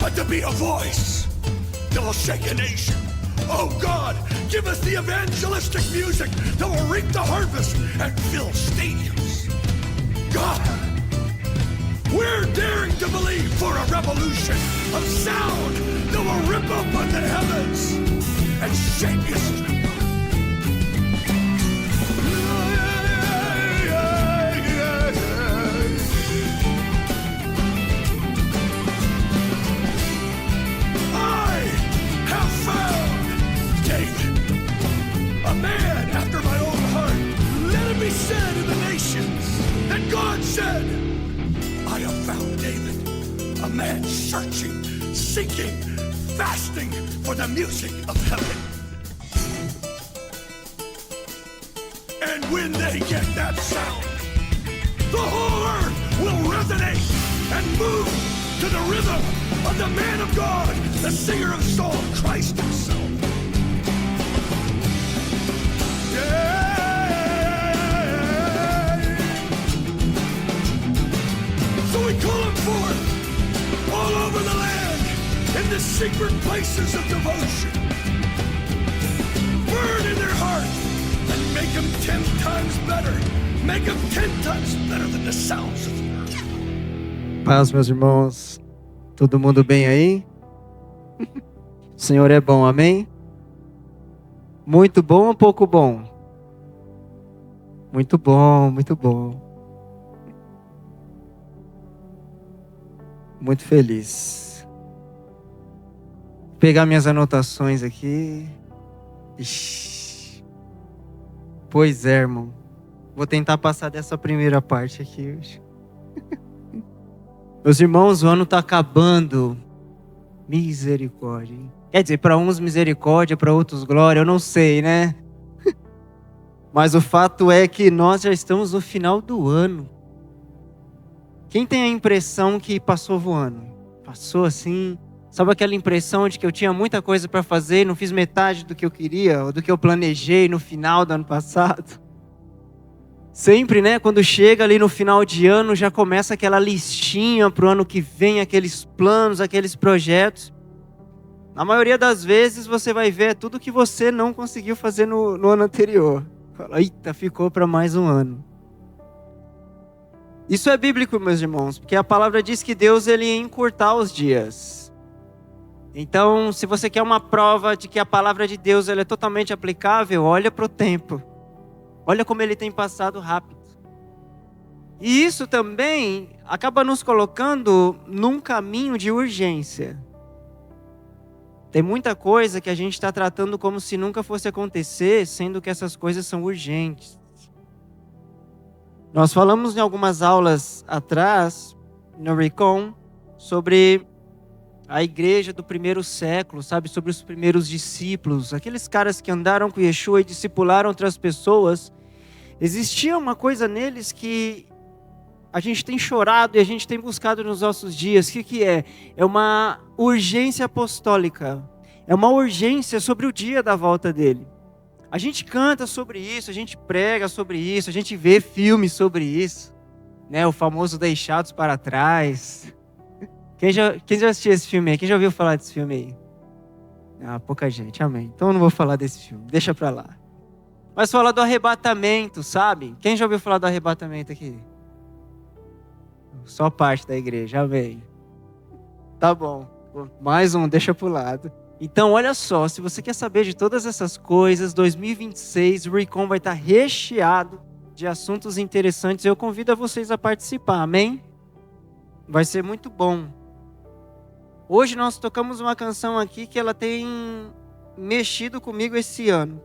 but to be a voice that will shake a nation. Oh God, give us the evangelistic music that will reap the harvest and fill stadiums. God, we're daring to believe for a revolution of sound that will rip open the heavens and shake history. I have found David, a man after my own heart. Let it be said in the nations that God said, I have found David, a man searching, seeking, fasting for the music of heaven. And when they get that sound, the whole earth will resonate and move to the rhythm of the man of God, the singer of song, Christ himself. Yeah. So we call him forth all over the land in the secret places of devotion. Burn in their heart and make them 10 times better. Make them 10 times better than the sounds of the earth. Paz, meus irmãos. Todo mundo bem aí? O Senhor é bom, amém? Muito bom ou pouco bom? Muito bom, muito bom. Muito feliz. Vou pegar minhas anotações aqui. Ixi. Pois é, irmão. Vou tentar passar dessa primeira parte aqui hoje. Meus irmãos, o ano está acabando. Misericórdia. Hein? Quer dizer, para uns misericórdia, para outros glória, eu não sei, né? Mas o fato é que nós já estamos no final do ano. Quem tem a impressão que passou voando? Passou assim? Sabe aquela impressão de que eu tinha muita coisa para fazer e não fiz metade do que eu queria, ou do que eu planejei no final do ano passado? Sempre, né? Quando chega ali no final de ano, já começa aquela listinha para o ano que vem, aqueles planos, aqueles projetos. Na maioria das vezes você vai ver tudo que você não conseguiu fazer no ano anterior. Fala, eita, ficou para mais um ano. Isso é bíblico, meus irmãos, porque a palavra diz que Deus ele ia encurtar os dias. Então, se você quer uma prova de que a palavra de Deus ela é totalmente aplicável, olha para o tempo. Olha como ele tem passado rápido. E isso também acaba nos colocando num caminho de urgência. Tem muita coisa que a gente está tratando como se nunca fosse acontecer, sendo que essas coisas são urgentes. Nós falamos em algumas aulas atrás, no Recon, sobre a igreja do primeiro século, sabe? Sobre os primeiros discípulos, aqueles caras que andaram com Yeshua e discipularam outras pessoas. Existia uma coisa neles que a gente tem chorado e a gente tem buscado nos nossos dias. O que é? É uma urgência apostólica. É uma urgência sobre o dia da volta dele. A gente canta sobre isso, a gente prega sobre isso, a gente vê filmes sobre isso, né? O famoso Deixados para Trás. Quem já assistiu esse filme aí? Quem já ouviu falar desse filme aí? Ah, pouca gente, amém. Então eu não vou falar desse filme, deixa pra lá. Mas fala do arrebatamento, sabe? Quem já ouviu falar do arrebatamento aqui? Só parte da igreja, amém. Tá bom, mais um, deixa pro lado. Então olha só, se você quer saber de todas essas coisas, 2026, o Recon vai estar recheado de assuntos interessantes. Eu convido a vocês a participar, amém? Vai ser muito bom. Hoje nós tocamos uma canção aqui que ela tem mexido comigo esse ano.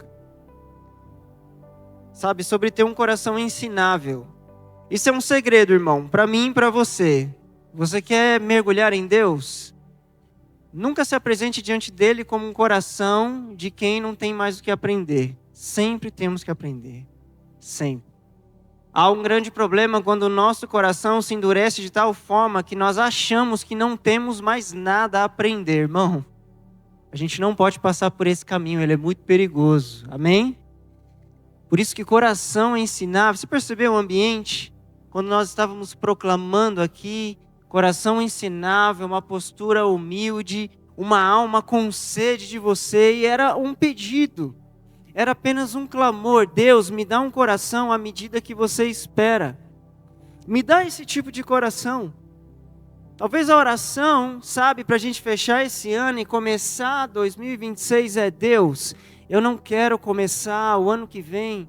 Sabe, sobre ter um coração ensinável. Isso é um segredo, irmão, para mim e para você. Você quer mergulhar em Deus? Nunca se apresente diante dele como um coração de quem não tem mais o que aprender. Sempre temos que aprender. Sempre. Há um grande problema quando o nosso coração se endurece de tal forma que nós achamos que não temos mais nada a aprender, irmão. A gente não pode passar por esse caminho, ele é muito perigoso. Amém? Por isso que coração é ensinável. Você percebeu o ambiente? Quando nós estávamos proclamando aqui, coração ensinável, uma postura humilde, uma alma com sede de você, e era um pedido, era apenas um clamor: Deus, me dá um coração à medida que você espera, me dá esse tipo de coração. Talvez a oração, sabe, para a gente fechar esse ano e começar 2026 é: Deus, eu não quero começar o ano que vem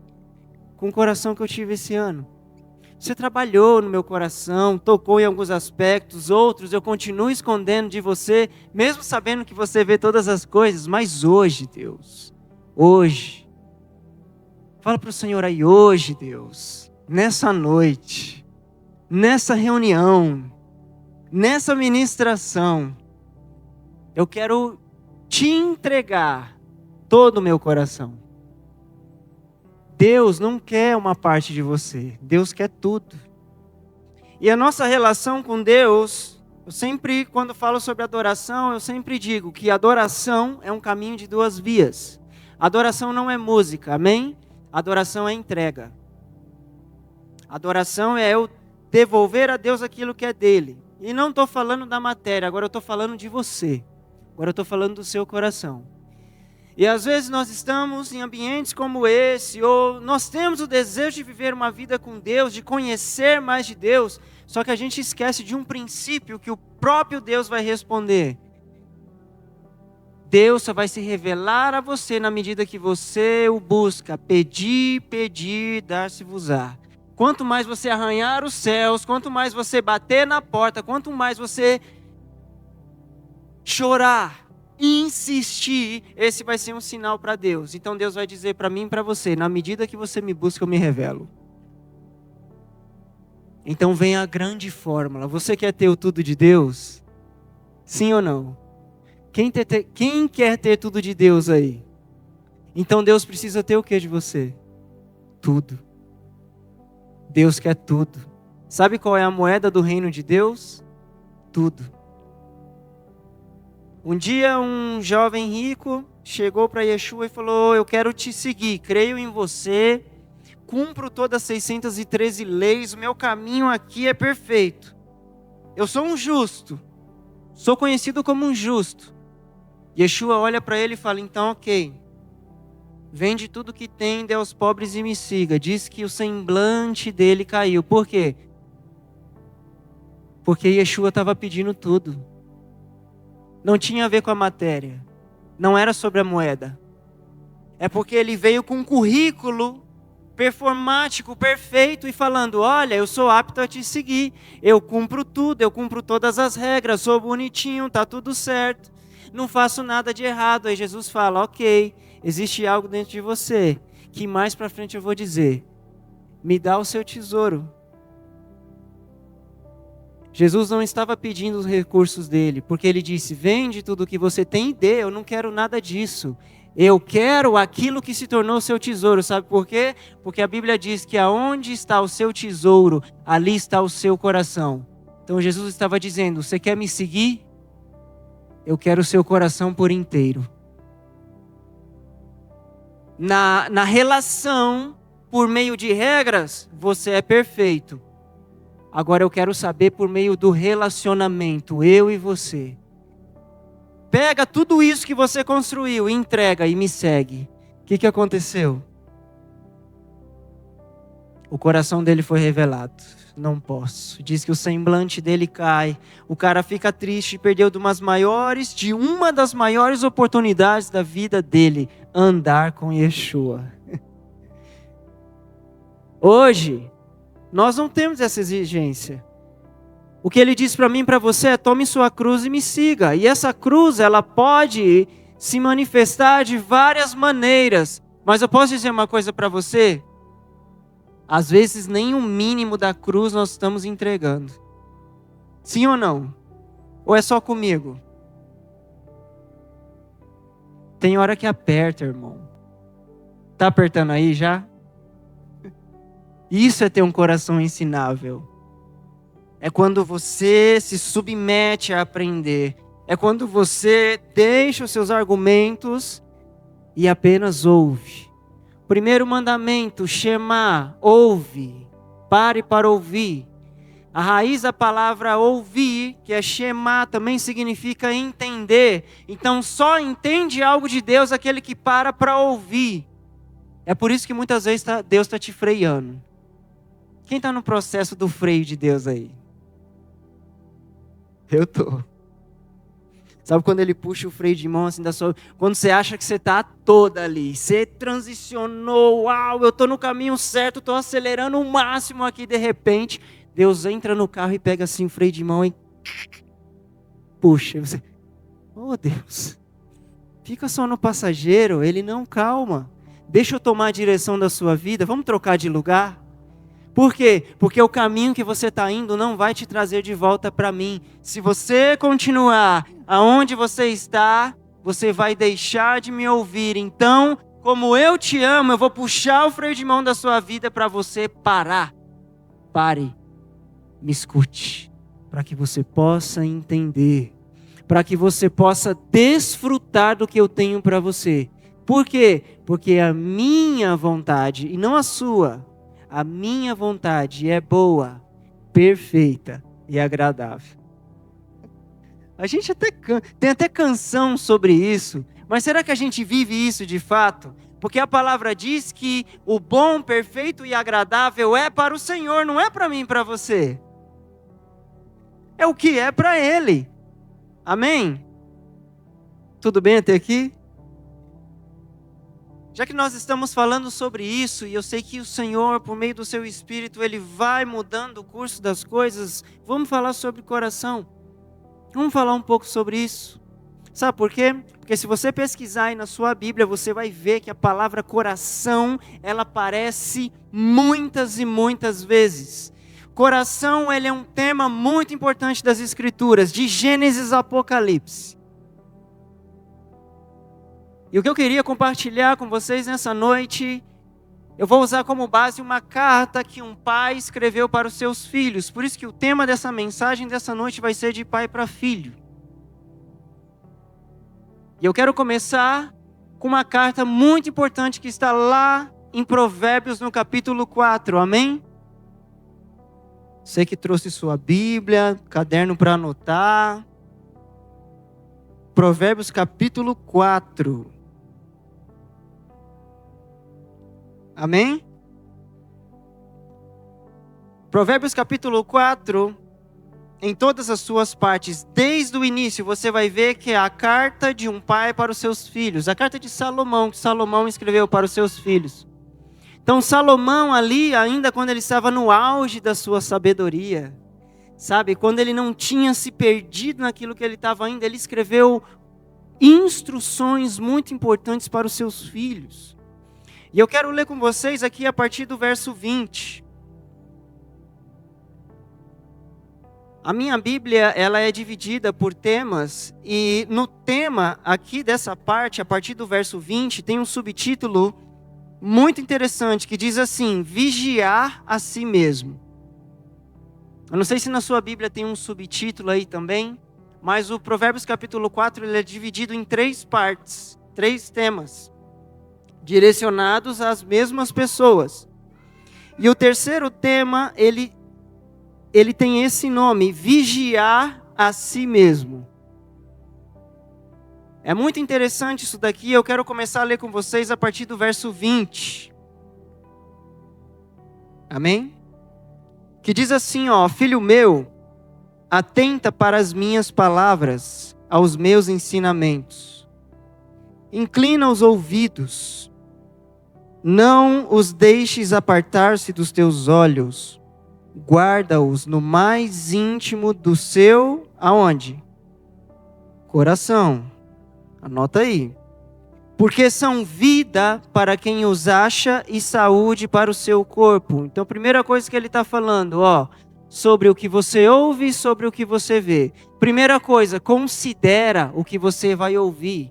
com o coração que eu tive esse ano. Você trabalhou no meu coração, tocou em alguns aspectos, outros eu continuo escondendo de você, mesmo sabendo que você vê todas as coisas, mas hoje, Deus, hoje, fala para o Senhor aí: hoje, Deus, nessa noite, nessa reunião, nessa ministração, eu quero te entregar todo o meu coração. Deus não quer uma parte de você, Deus quer tudo. E a nossa relação com Deus, eu sempre, quando falo sobre adoração, eu sempre digo que adoração é um caminho de duas vias. Adoração não é música, amém? Adoração é entrega. Adoração é eu devolver a Deus aquilo que é dele. E não estou falando da matéria, agora eu estou falando de você. Agora eu estou falando do seu coração. E às vezes nós estamos em ambientes como esse, ou nós temos o desejo de viver uma vida com Deus, de conhecer mais de Deus, só que a gente esquece de um princípio que o próprio Deus vai responder. Deus só vai se revelar a você na medida que você o busca. Pedir, dar-se-vos-á. Quanto mais você arranhar os céus, quanto mais você bater na porta, quanto mais você chorar, insistir, esse vai ser um sinal para Deus. Então Deus vai dizer para mim e para você: na medida que você me busca, eu me revelo. Então vem a grande fórmula. Você quer ter o tudo de Deus? Sim ou não? Quem quer ter tudo de Deus aí? Então Deus precisa ter o que de você? Tudo. Deus quer tudo. Sabe qual é a moeda do reino de Deus? Tudo. Um dia um jovem rico chegou para Yeshua e falou: eu quero te seguir, creio em você, cumpro todas as 613 leis, o meu caminho aqui é perfeito. Eu sou um justo, sou conhecido como um justo. Yeshua olha para ele e fala: então ok, vende tudo que tem, dê aos pobres e me siga. Diz que o semblante dele caiu. Por quê? Porque Yeshua estava pedindo tudo. Não tinha a ver com a matéria. Não era sobre a moeda. É porque ele veio com um currículo performático, perfeito, e falando: olha, eu sou apto a te seguir. Eu cumpro tudo, eu cumpro todas as regras, sou bonitinho, tá tudo certo. Não faço nada de errado. Aí Jesus fala: ok, existe algo dentro de você que mais para frente eu vou dizer. Me dá o seu tesouro. Jesus não estava pedindo os recursos dele, porque ele disse: vende tudo o que você tem e dê, eu não quero nada disso. Eu quero aquilo que se tornou seu tesouro. Sabe por quê? Porque a Bíblia diz que aonde está o seu tesouro, ali está o seu coração. Então Jesus estava dizendo: você quer me seguir? Eu quero o seu coração por inteiro. Na relação, por meio de regras, você é perfeito. Agora eu quero saber por meio do relacionamento, eu e você. Pega tudo isso que você construiu, entrega e me segue. O que aconteceu? O coração dele foi revelado. Não posso. Diz que o semblante dele cai. O cara fica triste, perdeu de uma das maiores oportunidades da vida dele, andar com Yeshua. Hoje, nós não temos essa exigência. O que ele diz para mim e para você é: tome sua cruz e me siga. E essa cruz, ela pode se manifestar de várias maneiras. Mas eu posso dizer uma coisa para você? Às vezes nem o mínimo da cruz nós estamos entregando. Sim ou não? Ou é só comigo? Tem hora que aperta, irmão. Tá apertando aí já? Isso é ter um coração ensinável. É quando você se submete a aprender. É quando você deixa os seus argumentos e apenas ouve. Primeiro mandamento, Shema, ouve. Pare para ouvir. A raiz da palavra ouvir, que é shema, também significa entender. Então só entende algo de Deus aquele que para ouvir. É por isso que muitas vezes Deus está te freando. Quem está no processo do freio de Deus aí? Eu tô. Sabe quando ele puxa o freio de mão assim quando você acha que você está toda ali, você transicionou, uau, eu estou no caminho certo, estou acelerando o máximo aqui, de repente, Deus entra no carro e pega assim o freio de mão e puxa. Você, oh Deus, fica só no passageiro, ele não, calma, deixa eu tomar a direção da sua vida, vamos trocar de lugar? Por quê? Porque o caminho que você está indo não vai te trazer de volta para mim. Se você continuar aonde você está, você vai deixar de me ouvir. Então, como eu te amo, eu vou puxar o freio de mão da sua vida para você parar. Pare, me escute, para que você possa entender, para que você possa desfrutar do que eu tenho para você. Por quê? Porque a minha vontade, e não a sua, a minha vontade é boa, perfeita e agradável. A gente tem até canção sobre isso, mas será que a gente vive isso de fato? Porque a palavra diz que o bom, perfeito e agradável é para o Senhor, não é para mim e para você. É o que é para Ele. Amém? Tudo bem até aqui? Já que nós estamos falando sobre isso, e eu sei que o Senhor, por meio do seu Espírito, Ele vai mudando o curso das coisas, vamos falar sobre coração. Vamos falar um pouco sobre isso. Sabe por quê? Porque se você pesquisar aí na sua Bíblia, você vai ver que a palavra coração, ela aparece muitas e muitas vezes. Coração, ele é um tema muito importante das Escrituras, de Gênesis a Apocalipse. E o que eu queria compartilhar com vocês nessa noite, eu vou usar como base uma carta que um pai escreveu para os seus filhos. Por isso que o tema dessa mensagem dessa noite vai ser de pai para filho. E eu quero começar com uma carta muito importante que está lá em Provérbios no capítulo 4, amém? Você que trouxe sua Bíblia, caderno para anotar. Provérbios capítulo 4. Amém? Provérbios capítulo 4, em todas as suas partes, desde o início, você vai ver que é a carta de um pai para os seus filhos. A carta de Salomão, que Salomão escreveu para os seus filhos. Então Salomão ali, ainda quando ele estava no auge da sua sabedoria, sabe? Quando ele não tinha se perdido naquilo que ele estava ainda, ele escreveu instruções muito importantes para os seus filhos. E eu quero ler com vocês aqui a partir do verso 20. A minha Bíblia, ela é dividida por temas, e no tema aqui dessa parte, a partir do verso 20, tem um subtítulo muito interessante, que diz assim: vigiar a si mesmo. Eu não sei se na sua Bíblia tem um subtítulo aí também, mas o Provérbios capítulo 4, ele é dividido em 3 partes, 3 temas, direcionados às mesmas pessoas. E o terceiro tema, ele tem esse nome: vigiar a si mesmo. É muito interessante isso daqui, eu quero começar a ler com vocês a partir do verso 20. Amém? Que diz assim, ó: filho meu, atenta para as minhas palavras, aos meus ensinamentos. Inclina os ouvidos, não os deixes apartar-se dos teus olhos. Guarda-os no mais íntimo do seu, aonde? Coração. Anota aí. Porque são vida para quem os acha e saúde para o seu corpo. Então, a primeira coisa que ele está falando, ó, sobre o que você ouve e sobre o que você vê. Primeira coisa, considera o que você vai ouvir.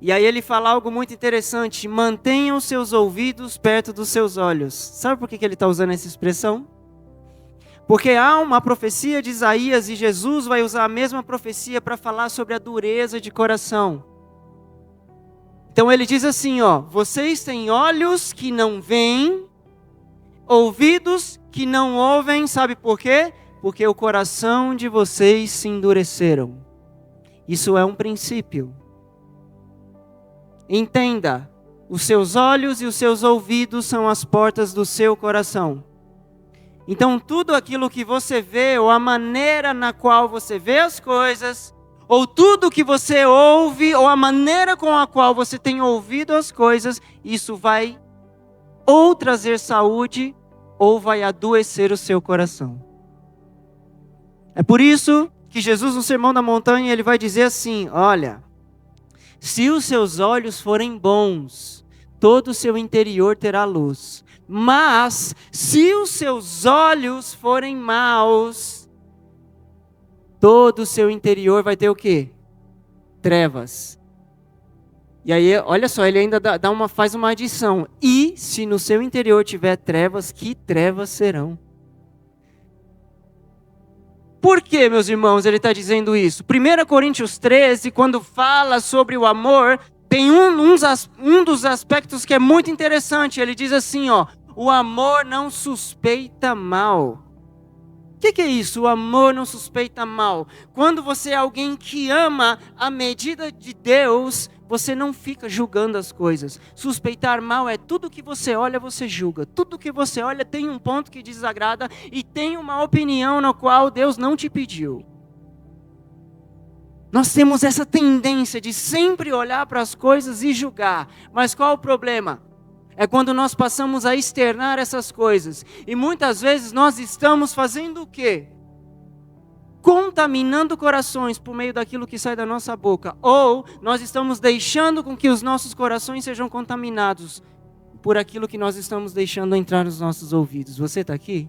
E aí ele fala algo muito interessante: mantenha os seus ouvidos perto dos seus olhos. Sabe por que ele está usando essa expressão? Porque há uma profecia de Isaías e Jesus vai usar a mesma profecia para falar sobre a dureza de coração. Então ele diz assim, ó: vocês têm olhos que não veem, ouvidos que não ouvem, sabe por quê? Porque o coração de vocês se endureceram. Isso é um princípio. Entenda, os seus olhos e os seus ouvidos são as portas do seu coração. Então tudo aquilo que você vê, ou a maneira na qual você vê as coisas, ou tudo que você ouve, ou a maneira com a qual você tem ouvido as coisas, isso vai ou trazer saúde, ou vai adoecer o seu coração. É por isso que Jesus, no Sermão da Montanha, ele vai dizer assim: olha, se os seus olhos forem bons, todo o seu interior terá luz. Mas, se os seus olhos forem maus, todo o seu interior vai ter o quê? Trevas. E aí, olha só, ele ainda faz uma adição. E se no seu interior tiver trevas, que trevas serão? Por que, meus irmãos, ele está dizendo isso? 1 Coríntios 13, quando fala sobre o amor, tem um dos aspectos que é muito interessante. Ele diz assim, ó: o amor não suspeita mal. O que é isso? O amor não suspeita mal. Quando você é alguém que ama a medida de Deus, você não fica julgando as coisas. Suspeitar mal é tudo que você olha, você julga. Tudo que você olha tem um ponto que desagrada e tem uma opinião na qual Deus não te pediu. Nós temos essa tendência de sempre olhar para as coisas e julgar. Mas qual o problema? É quando nós passamos a externar essas coisas. E muitas vezes nós estamos fazendo o quê? Contaminando corações por meio daquilo que sai da nossa boca. Ou nós estamos deixando com que os nossos corações sejam contaminados por aquilo que nós estamos deixando entrar nos nossos ouvidos. Você está aqui?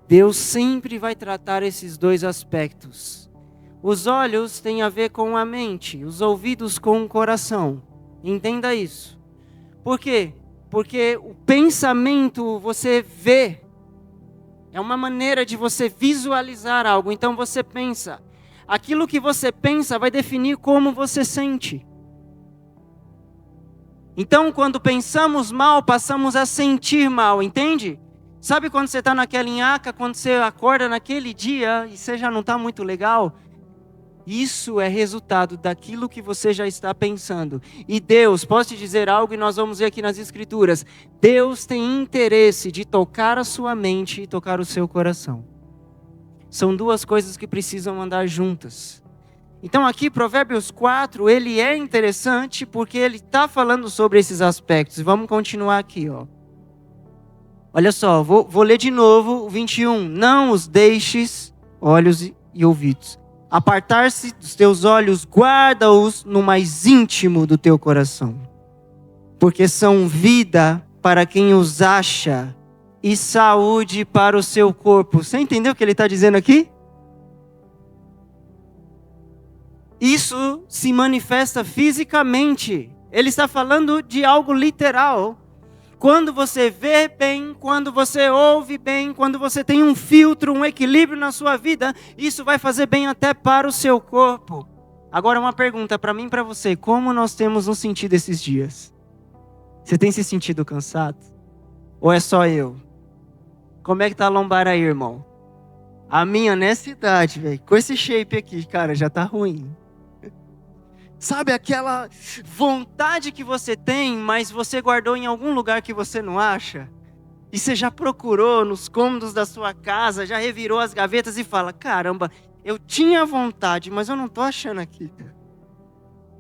Deus sempre vai tratar esses dois aspectos. Os olhos têm a ver com a mente, os ouvidos com o coração. Entenda isso. Por quê? Porque o pensamento você vê. É uma maneira de você visualizar algo. Então você pensa. Aquilo que você pensa vai definir como você sente. Então quando pensamos mal, passamos a sentir mal, entende? Sabe quando você está naquela nhaca, quando você acorda naquele dia e você já não está muito legal? Isso é resultado daquilo que você já está pensando. E Deus, posso te dizer algo e nós vamos ver aqui nas Escrituras. Deus tem interesse de tocar a sua mente e tocar o seu coração. São duas coisas que precisam andar juntas. Então aqui Provérbios 4, ele é interessante porque ele está falando sobre esses aspectos. Vamos continuar aqui, ó. Olha só, vou ler de novo o 21. Não os deixes, olhos e ouvidos. Apartar-se dos teus olhos, guarda-os no mais íntimo do teu coração. Porque são vida para quem os acha e saúde para o seu corpo. Você entendeu o que ele está dizendo aqui? Isso se manifesta fisicamente. Ele está falando de algo literal. Quando você vê bem, quando você ouve bem, quando você tem um filtro, um equilíbrio na sua vida, isso vai fazer bem até para o seu corpo. Agora uma pergunta para mim e para você: como nós temos nos sentido esses dias? Você tem se sentido cansado? Ou é só eu? Como é que tá a lombar aí, irmão? A minha nessa idade, velho, com esse shape aqui, cara, já tá ruim. Sabe aquela vontade que você tem, mas você guardou em algum lugar que você não acha? E você já procurou nos cômodos da sua casa, já revirou as gavetas e fala: caramba, eu tinha vontade, mas eu não estou achando aqui.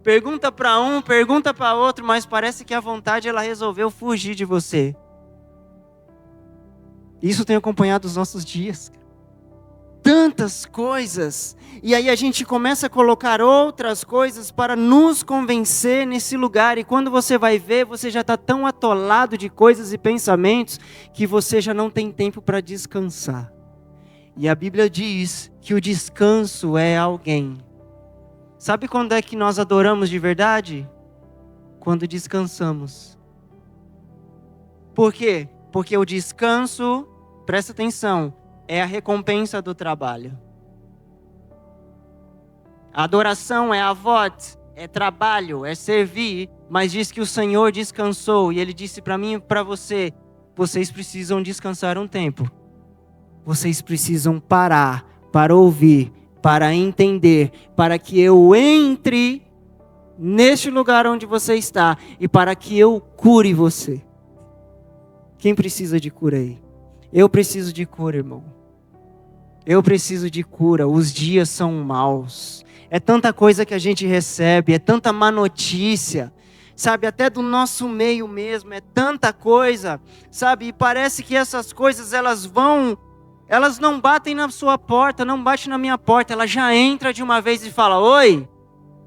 Pergunta para um, pergunta para outro, mas parece que a vontade ela resolveu fugir de você. Isso tem acompanhado os nossos dias. Tantas coisas, e aí a gente começa a colocar outras coisas para nos convencer nesse lugar, e quando você vai ver, você já está tão atolado de coisas e pensamentos, que você já não tem tempo para descansar. E a Bíblia diz que o descanso é alguém. Sabe quando é que nós adoramos de verdade? Quando descansamos. Por quê? Porque o descanso, presta atenção, é a recompensa do trabalho. A adoração é avot, é trabalho, é servir, mas diz que o Senhor descansou e Ele disse para mim e para você: vocês precisam descansar um tempo. vocês precisam parar para ouvir, para entender, para que eu entre neste lugar onde você está e para que eu cure você. Quem precisa de cura aí? Eu preciso de cura, irmão. Eu preciso de cura. Os dias são maus. É tanta coisa que a gente recebe, é tanta má notícia, sabe, até do nosso meio mesmo, é tanta coisa, sabe, e parece que essas coisas elas não batem na sua porta, não batem na minha porta, ela já entra de uma vez e fala: oi,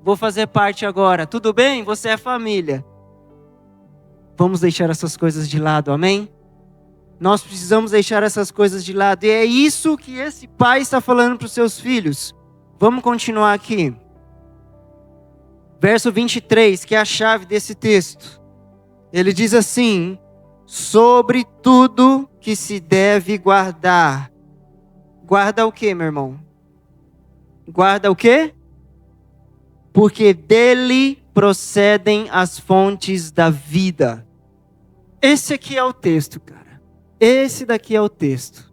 vou fazer parte agora, tudo bem? Você é família. Vamos deixar essas coisas de lado, amém? Nós precisamos deixar essas coisas de lado, e é isso que esse pai está falando para os seus filhos. Vamos continuar aqui. Verso 23, que é a chave desse texto. Ele diz assim: sobre tudo que se deve guardar. Guarda o quê, meu irmão? Guarda o quê? Porque dele procedem as fontes da vida. Esse aqui é o texto, cara. Esse daqui é o texto.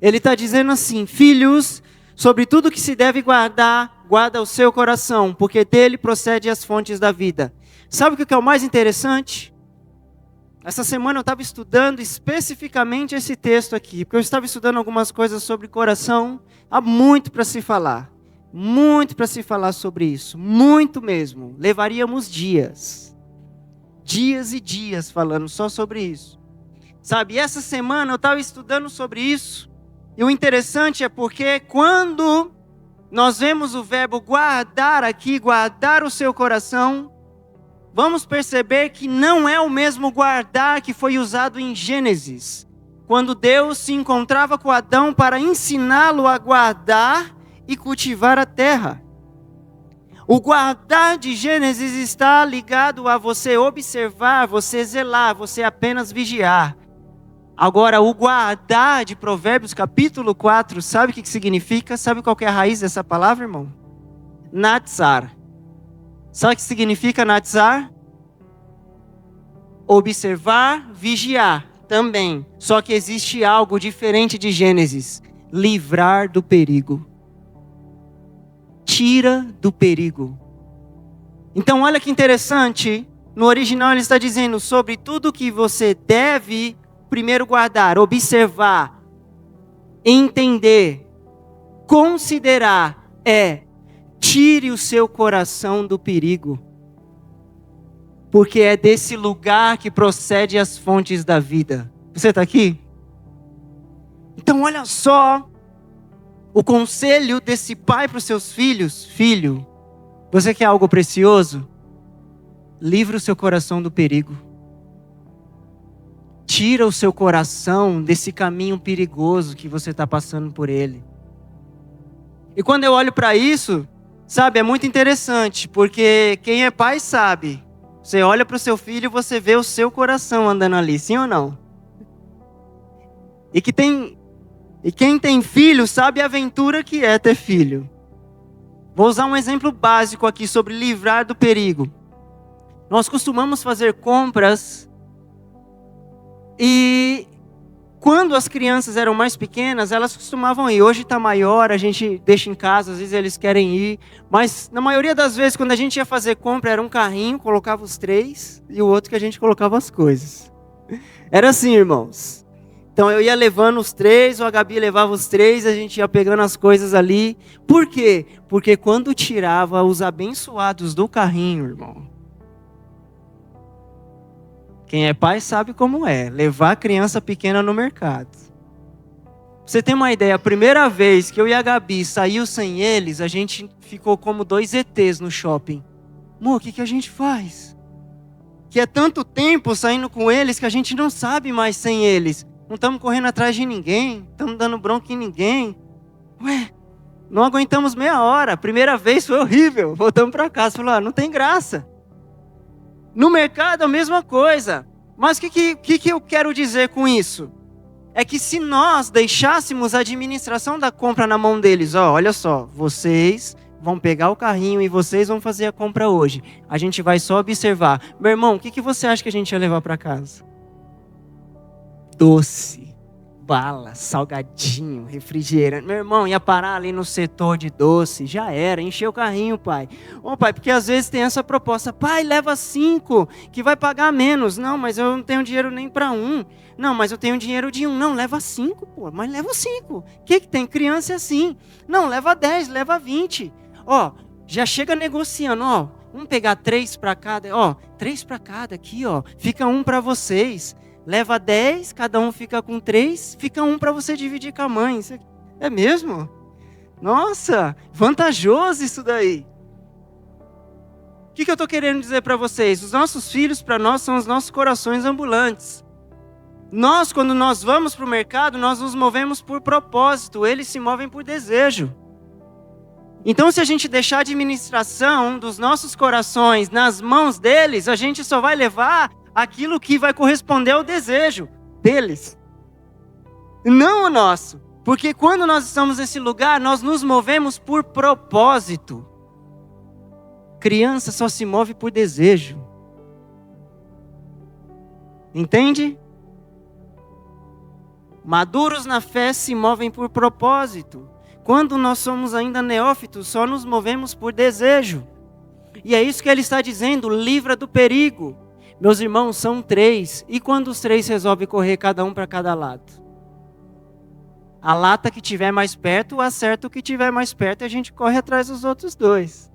Ele está dizendo assim: filhos, sobre tudo que se deve guardar, guarda o seu coração, porque dele procede as fontes da vida. Sabe o que é o mais interessante? Essa semana eu estava estudando especificamente esse texto aqui, porque eu estava estudando algumas coisas sobre coração. Há muito para se falar. Muito para se falar sobre isso. Muito mesmo. Levaríamos dias. Dias e dias falando só sobre isso. Sabe, e essa semana eu estava estudando sobre isso. E o interessante é porque quando nós vemos o verbo guardar aqui, guardar o seu coração, vamos perceber que não é o mesmo guardar que foi usado em Gênesis, quando Deus se encontrava com Adão para ensiná-lo a guardar e cultivar a terra. O guardar de Gênesis está ligado a você observar, você zelar, você apenas vigiar. Agora, o guardar de Provérbios capítulo 4, sabe o que significa? Sabe qual que é a raiz dessa palavra, irmão? Natsar. Sabe o que significa natsar? Observar, vigiar também. Só que existe algo diferente de Gênesis. Livrar do perigo. Tira do perigo. Então, olha que interessante. No original ele está dizendo sobre tudo que você deve primeiro guardar, observar, entender, considerar, tire o seu coração do perigo. Porque é desse lugar que procede as fontes da vida. Você está aqui? Então olha só o conselho desse pai para os seus filhos. Filho, você quer algo precioso? Livre o seu coração do perigo. Tira o seu coração desse caminho perigoso que você está passando por ele. E quando eu olho para isso, sabe, é muito interessante, porque quem é pai sabe. Você olha para o seu filho e você vê o seu coração andando ali, sim ou não? E quem tem filho sabe a aventura que é ter filho. Vou usar um exemplo básico aqui sobre livrar do perigo. Nós costumamos fazer compras e quando as crianças eram mais pequenas, elas costumavam ir. Hoje está maior, a gente deixa em casa, às vezes eles querem ir. Mas na maioria das vezes, quando a gente ia fazer compra, era um carrinho, colocava os 3 e o outro que a gente colocava as coisas. Era assim, irmãos. Então eu ia levando os 3, a Gabi levava os 3, a gente ia pegando as coisas ali. Por quê? Porque quando tirava os abençoados do carrinho, irmão, quem é pai sabe como é, levar a criança pequena no mercado. Você tem uma ideia, a primeira vez que eu e a Gabi saiu sem eles, a gente ficou como 2 ETs no shopping. Amor, o que a gente faz? Que é tanto tempo saindo com eles que a gente não sabe mais sem eles. Não estamos correndo atrás de ninguém, estamos dando bronca em ninguém. Ué, não aguentamos meia hora, a primeira vez foi horrível. Voltamos para casa, falou, não tem graça. No mercado a mesma coisa. Mas o que eu quero dizer com isso? É que se nós deixássemos a administração da compra na mão deles, olha só, vocês vão pegar o carrinho e vocês vão fazer a compra hoje. A gente vai só observar. Meu irmão, o que você acha que a gente ia levar para casa? Doce. bala, salgadinho, refrigerante. Meu irmão, ia parar ali no setor de doce, já era, encheu o carrinho, pai. Ô pai, porque às vezes tem essa proposta, pai, leva 5, que vai pagar menos. Não, mas eu não tenho dinheiro nem para 1. Não, mas eu tenho dinheiro de 1. Não, leva 5, pô, mas leva 5. O que tem? Criança é assim. Não, leva 10, leva 20. Ó, já chega negociando, ó, vamos pegar 3 para cada, ó, 3 para cada aqui, ó, fica 1 para vocês. Leva 10, cada um fica com 3, fica 1 para você dividir com a mãe. É mesmo? Nossa, vantajoso isso daí. O que eu estou querendo dizer para vocês? Os nossos filhos, para nós, são os nossos corações ambulantes. Nós, quando nós vamos para o mercado, nós nos movemos por propósito, eles se movem por desejo. Então, se a gente deixar a administração dos nossos corações nas mãos deles, a gente só vai levar aquilo que vai corresponder ao desejo deles, não o nosso. Porque quando nós estamos nesse lugar, nós nos movemos por propósito. Criança só se move por desejo. Entende? Maduros na fé se movem por propósito. Quando nós somos ainda neófitos, só nos movemos por desejo. E é isso que ele está dizendo, livra do perigo. Meus irmãos, são 3. E quando os 3 resolvem correr cada um para cada lado? A lata que tiver mais perto, acerta o que tiver mais perto e a gente corre atrás dos outros 2.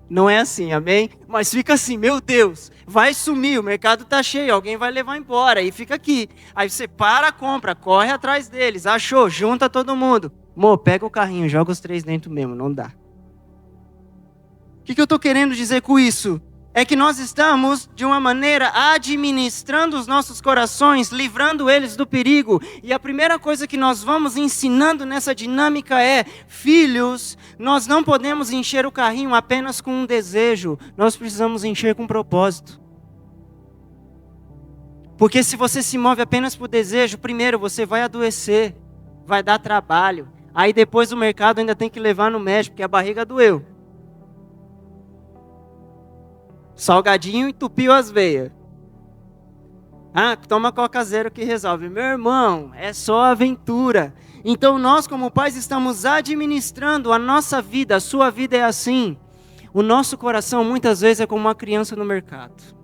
Não é assim, amém? Mas fica assim, meu Deus, vai sumir, o mercado está cheio, alguém vai levar embora e fica aqui. Aí você para, compra, corre atrás deles, achou, junta todo mundo. Mô, pega o carrinho, joga os 3 dentro mesmo, não dá. O que eu estou querendo dizer com isso? É que nós estamos, de uma maneira, administrando os nossos corações, livrando eles do perigo. E a primeira coisa que nós vamos ensinando nessa dinâmica é: filhos, nós não podemos encher o carrinho apenas com um desejo, nós precisamos encher com propósito. Porque se você se move apenas por desejo, primeiro você vai adoecer, vai dar trabalho. Aí depois o mercado ainda tem que levar no médico, porque a barriga doeu. Salgadinho entupiu as veias. Ah, toma Coca Zero que resolve. Meu irmão, é só aventura. Então nós como pais estamos administrando a nossa vida, a sua vida é assim. O nosso coração muitas vezes é como uma criança no mercado.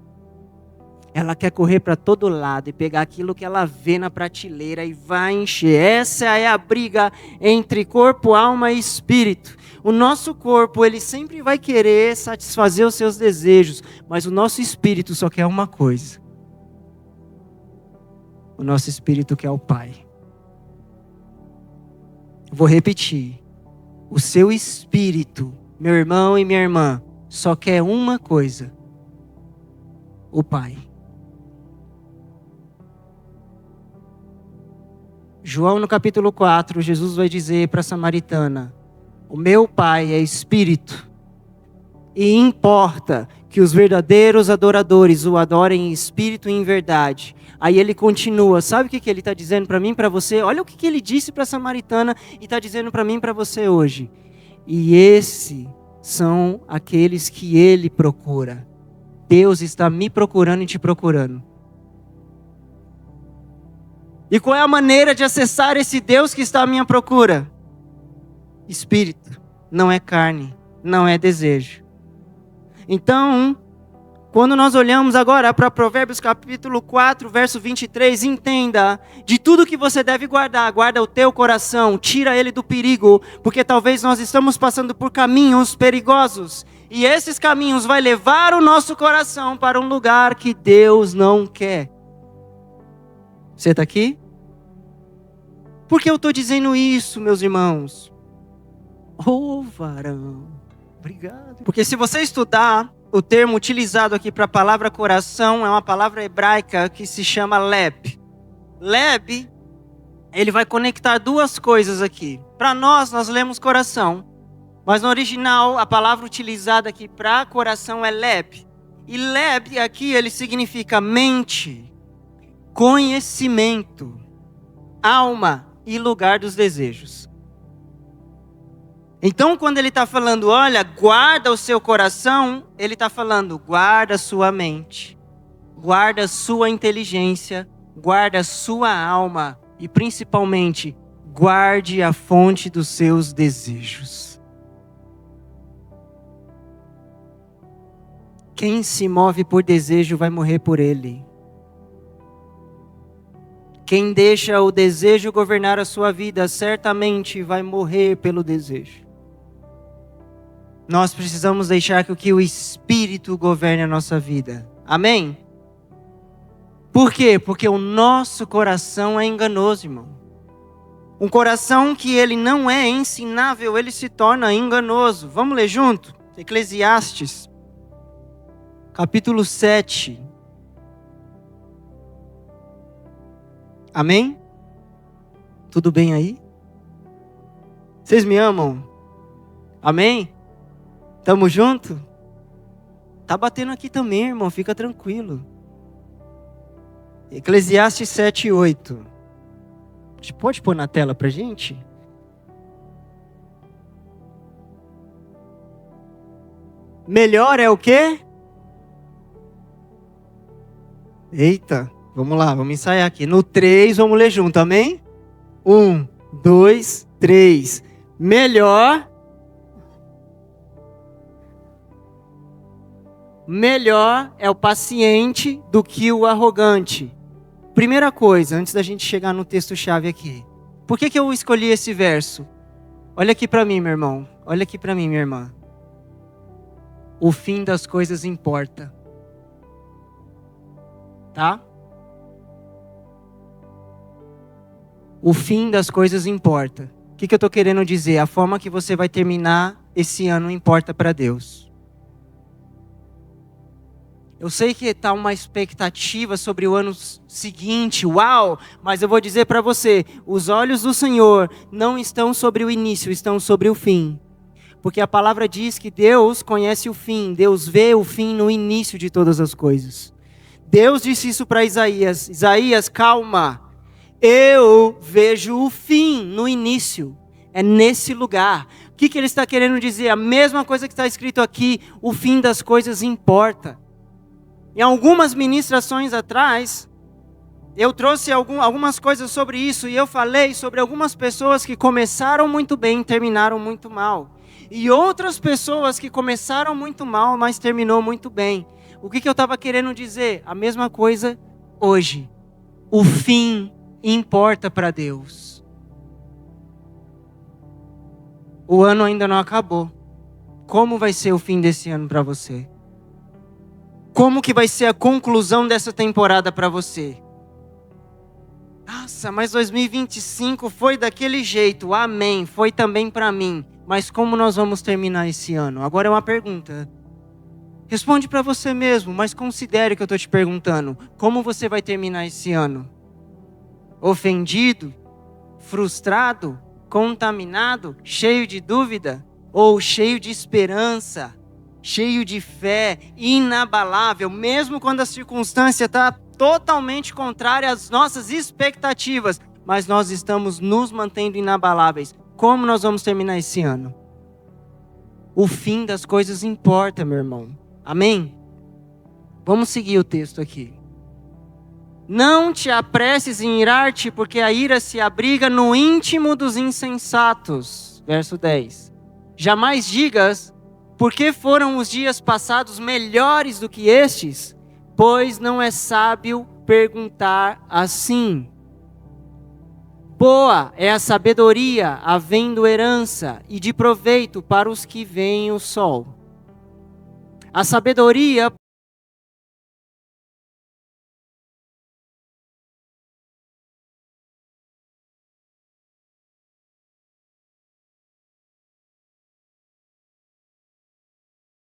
Ela quer correr para todo lado e pegar aquilo que ela vê na prateleira e vai encher. Essa é a briga entre corpo, alma e espírito. O nosso corpo, ele sempre vai querer satisfazer os seus desejos, mas o nosso espírito só quer uma coisa. O nosso espírito quer o Pai. Vou repetir. O seu espírito, meu irmão e minha irmã, só quer uma coisa. O Pai. João no capítulo 4, Jesus vai dizer para a samaritana: o meu Pai é Espírito, e importa que os verdadeiros adoradores o adorem em espírito e em verdade. Aí ele continua, sabe o que ele está dizendo para mim e para você? Olha o que ele disse para a samaritana e está dizendo para mim e para você hoje. E esses são aqueles que ele procura. Deus está me procurando e te procurando. E qual é a maneira de acessar esse Deus que está à minha procura? Espírito, não é carne, não é desejo. Então, quando nós olhamos agora para Provérbios capítulo 4, verso 23, entenda, de tudo que você deve guardar, guarda o teu coração, tira ele do perigo, porque talvez nós estamos passando por caminhos perigosos, e esses caminhos vão levar o nosso coração para um lugar que Deus não quer. Você está aqui? Por que eu estou dizendo isso, meus irmãos? Oh, varão, obrigado. Porque se você estudar, o termo utilizado aqui para a palavra coração é uma palavra hebraica que se chama leb. Leb, ele vai conectar duas coisas aqui. Para nós lemos coração, mas no original a palavra utilizada aqui para coração é leb. E leb aqui ele significa mente, conhecimento, alma e lugar dos desejos. Então, quando ele está falando, olha, guarda o seu coração, ele está falando, guarda a sua mente, guarda a sua inteligência, guarda a sua alma, E principalmente, guarde a fonte dos seus desejos. Quem se move por desejo vai morrer por ele. Quem deixa o desejo governar a sua vida, certamente vai morrer pelo desejo. Nós precisamos deixar que o Espírito governe a nossa vida. Amém? Por quê? Porque o nosso coração é enganoso, irmão. Um coração que ele não é ensinável, ele se torna enganoso. Vamos ler junto? Eclesiastes, capítulo 7. Amém? Tudo bem aí? Vocês me amam? Amém? Tamo junto? Tá batendo aqui também, irmão, fica tranquilo. Eclesiastes 7:8. Pode pôr na tela pra gente? Melhor é o quê? Eita, vamos lá, vamos ensaiar aqui. No 3, vamos ler junto, amém? 1, 2, 3. Melhor é o paciente do que o arrogante. Primeira coisa, antes da gente chegar no texto-chave aqui. Por que eu escolhi esse verso? Olha aqui para mim, meu irmão. Olha aqui para mim, minha irmã. O fim das coisas importa. Tá? O fim das coisas importa. O que eu estou querendo dizer? A forma que você vai terminar esse ano importa para Deus. Eu sei que está uma expectativa sobre o ano seguinte, uau, mas eu vou dizer para você, os olhos do Senhor não estão sobre o início, estão sobre o fim. Porque a palavra diz que Deus conhece o fim, Deus vê o fim no início de todas as coisas. Deus disse isso para Isaías, Isaías, calma, eu vejo o fim no início, é nesse lugar. O que ele está querendo dizer? A mesma coisa que está escrito aqui, o fim das coisas importa. Em algumas ministrações atrás, eu trouxe algumas coisas sobre isso e eu falei sobre algumas pessoas que começaram muito bem e terminaram muito mal. E outras pessoas que começaram muito mal, mas terminou muito bem. O que eu estava querendo dizer? A mesma coisa hoje. O fim importa para Deus. O ano ainda não acabou. Como vai ser o fim desse ano para você? Como que vai ser a conclusão dessa temporada para você? Nossa, mas 2025 foi daquele jeito. Amém. Foi também para mim. Mas como nós vamos terminar esse ano? Agora é uma pergunta. Responde para você mesmo, mas considere que eu estou te perguntando. Como você vai terminar esse ano? Ofendido? Frustrado? Contaminado? Cheio de dúvida? Ou cheio de esperança? Cheio de fé, inabalável, mesmo quando a circunstância está totalmente contrária às nossas expectativas, mas nós estamos nos mantendo inabaláveis. Como nós vamos terminar esse ano? O fim das coisas importa, meu irmão. Amém? Vamos seguir o texto aqui. Não te apresses em irar-te, porque a ira se abriga no íntimo dos insensatos. Verso 10. Jamais digas, por que foram os dias passados melhores do que estes? Pois não é sábio perguntar assim. Boa é a sabedoria, havendo herança, e de proveito para os que veem o sol. A sabedoria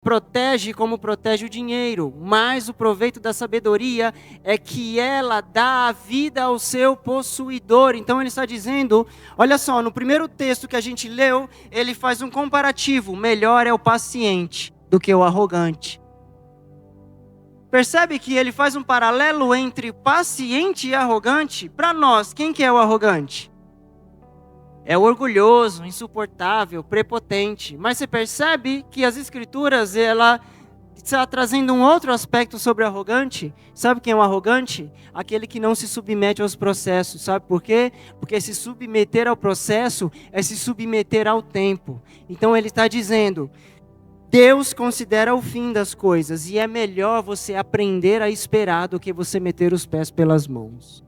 protege como protege o dinheiro, mas o proveito da sabedoria é que ela dá a vida ao seu possuidor. Então ele está dizendo, olha só, no primeiro texto que a gente leu, ele faz um comparativo, melhor é o paciente do que o arrogante. Percebe que ele faz um paralelo entre paciente e arrogante? Para nós, quem que é o arrogante? É orgulhoso, insuportável, prepotente. Mas você percebe que as escrituras, ela está trazendo um outro aspecto sobre arrogante. Sabe quem é um arrogante? Aquele que não se submete aos processos. Sabe por quê? Porque se submeter ao processo é se submeter ao tempo. Então ele está dizendo, Deus considera o fim das coisas e é melhor você aprender a esperar do que você meter os pés pelas mãos.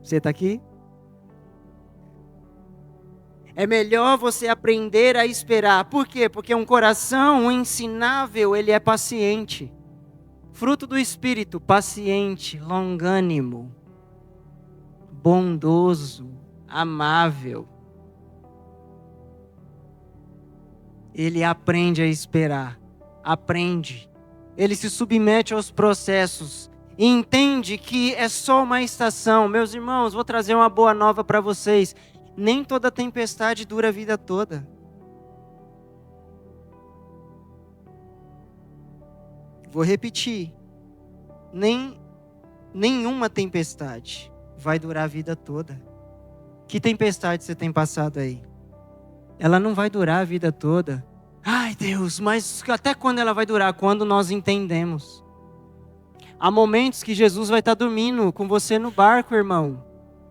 Você está aqui? É melhor você aprender a esperar. Por quê? Porque um coração ensinável, ele é paciente. Fruto do Espírito, paciente, longânimo, bondoso, amável. Ele aprende a esperar. Aprende. Ele se submete aos processos. E entende que é só uma estação. Meus irmãos, vou trazer uma boa nova para vocês. Nem toda tempestade dura a vida toda. Vou repetir. Nenhuma tempestade vai durar a vida toda. Que tempestade você tem passado aí? Ela não vai durar a vida toda. Ai, Deus, mas até quando ela vai durar? Quando nós entendemos. Há momentos que Jesus vai estar dormindo com você no barco, irmão.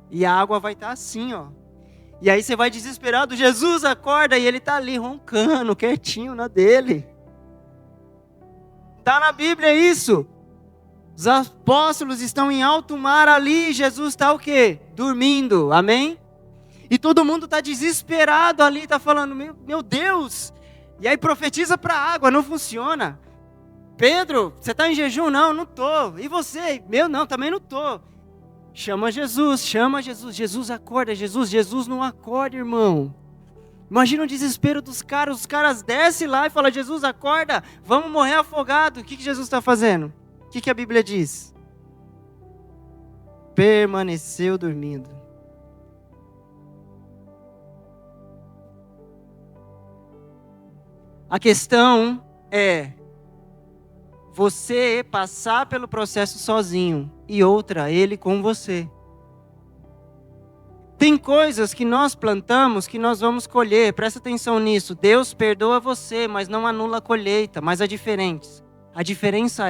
E a água vai estar assim, ó. E aí você vai desesperado, Jesus acorda e ele está ali roncando, quietinho na dele. Está na Bíblia isso. Os apóstolos estão em alto mar ali, Jesus está o quê? Dormindo, amém? E todo mundo está desesperado ali, está falando, meu Deus. E aí profetiza para a água, não funciona. Pedro, você está em jejum? Não, não estou. E você? Não, também não estou. Chama Jesus. Jesus acorda, Jesus não acorda, irmão. Imagina o desespero dos caras. Os caras descem lá e falam, Jesus acorda, vamos morrer afogado. O que Jesus está fazendo? O que a Bíblia diz? Permaneceu dormindo. A questão é você passar pelo processo sozinho e outra, ele com você. Tem coisas que nós plantamos que nós vamos colher, presta atenção nisso. Deus perdoa você, mas não anula a colheita, mas a diferença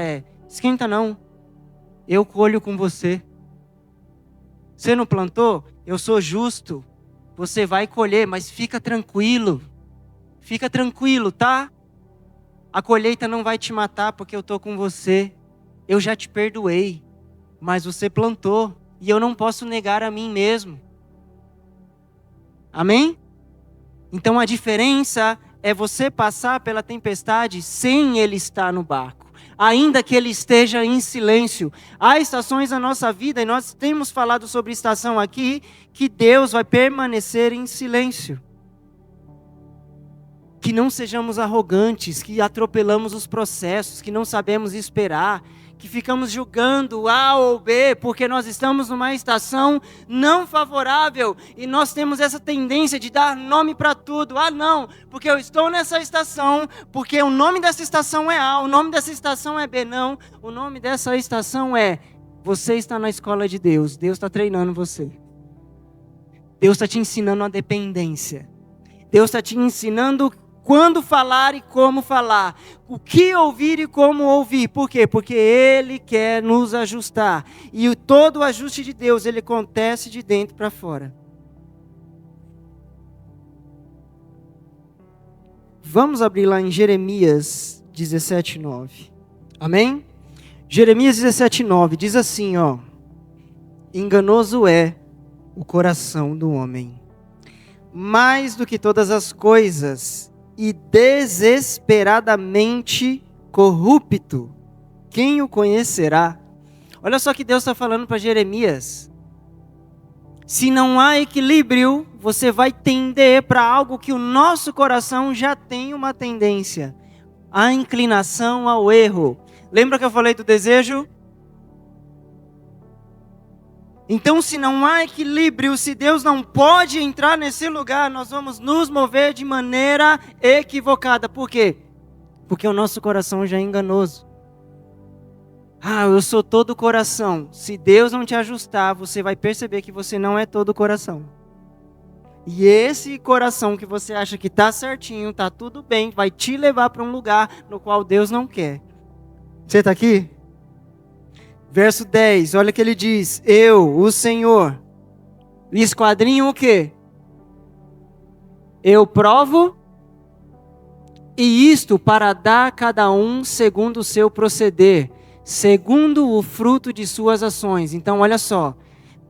é, esquenta não, eu colho com você. Você não plantou? Eu sou justo, você vai colher, mas fica tranquilo, tá? A colheita não vai te matar porque eu estou com você. Eu já te perdoei. Mas você plantou. E eu não posso negar a mim mesmo. Amém? Então a diferença é você passar pela tempestade sem ele estar no barco. Ainda que ele esteja em silêncio. Há estações na nossa vida, e nós temos falado sobre estação aqui, que Deus vai permanecer em silêncio. Que não sejamos arrogantes, que atropelamos os processos, que não sabemos esperar, que ficamos julgando A ou B, porque nós estamos numa estação não favorável, e nós temos essa tendência de dar nome para tudo. Ah não, porque eu estou nessa estação, porque o nome dessa estação é A, o nome dessa estação é B. Não, o nome dessa estação é, você está na escola de Deus, Deus está treinando você. Deus está te ensinando a dependência. Deus está te ensinando quando falar e como falar, o que ouvir e como ouvir. Por quê? Porque Ele quer nos ajustar. E todo o ajuste de Deus, ele acontece de dentro para fora. Vamos abrir lá em Jeremias 17:9. Amém? Jeremias 17:9 diz assim, ó. Enganoso é o coração do homem, mais do que todas as coisas, e desesperadamente corrupto. Quem o conhecerá? Olha só que Deus está falando para Jeremias. Se não há equilíbrio, você vai tender para algo que o nosso coração já tem uma tendência. A inclinação ao erro. Lembra que eu falei do desejo? Então, se não há equilíbrio, se Deus não pode entrar nesse lugar, nós vamos nos mover de maneira equivocada. Por quê? Porque o nosso coração já é enganoso. Ah, eu sou todo coração. Se Deus não te ajustar, você vai perceber que você não é todo coração. E esse coração que você acha que está certinho, está tudo bem, vai te levar para um lugar no qual Deus não quer. Você está aqui? Verso 10, olha o que ele diz. Eu, o Senhor, esquadrinho o quê? Eu provo, e isto para dar a cada um segundo o seu proceder, segundo o fruto de suas ações. Então olha só.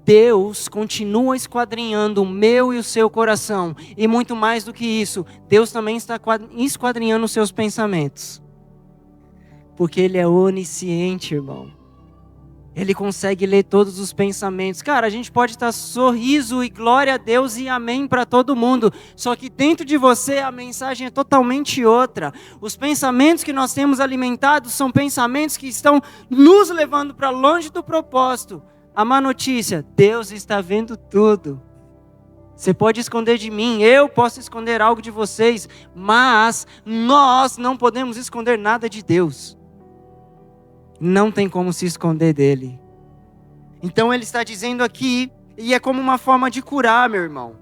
Deus continua esquadrinhando o meu e o seu coração. E muito mais do que isso, Deus também está esquadrinhando os seus pensamentos. Porque Ele é onisciente, irmão. Ele consegue ler todos os pensamentos. Cara, a gente pode estar sorriso e glória a Deus e amém para todo mundo. Só que dentro de você a mensagem é totalmente outra. Os pensamentos que nós temos alimentados são pensamentos que estão nos levando para longe do propósito. A má notícia, Deus está vendo tudo. Você pode esconder de mim, eu posso esconder algo de vocês, mas nós não podemos esconder nada de Deus. Não tem como se esconder dele. Então ele está dizendo aqui, e é como uma forma de curar, meu irmão.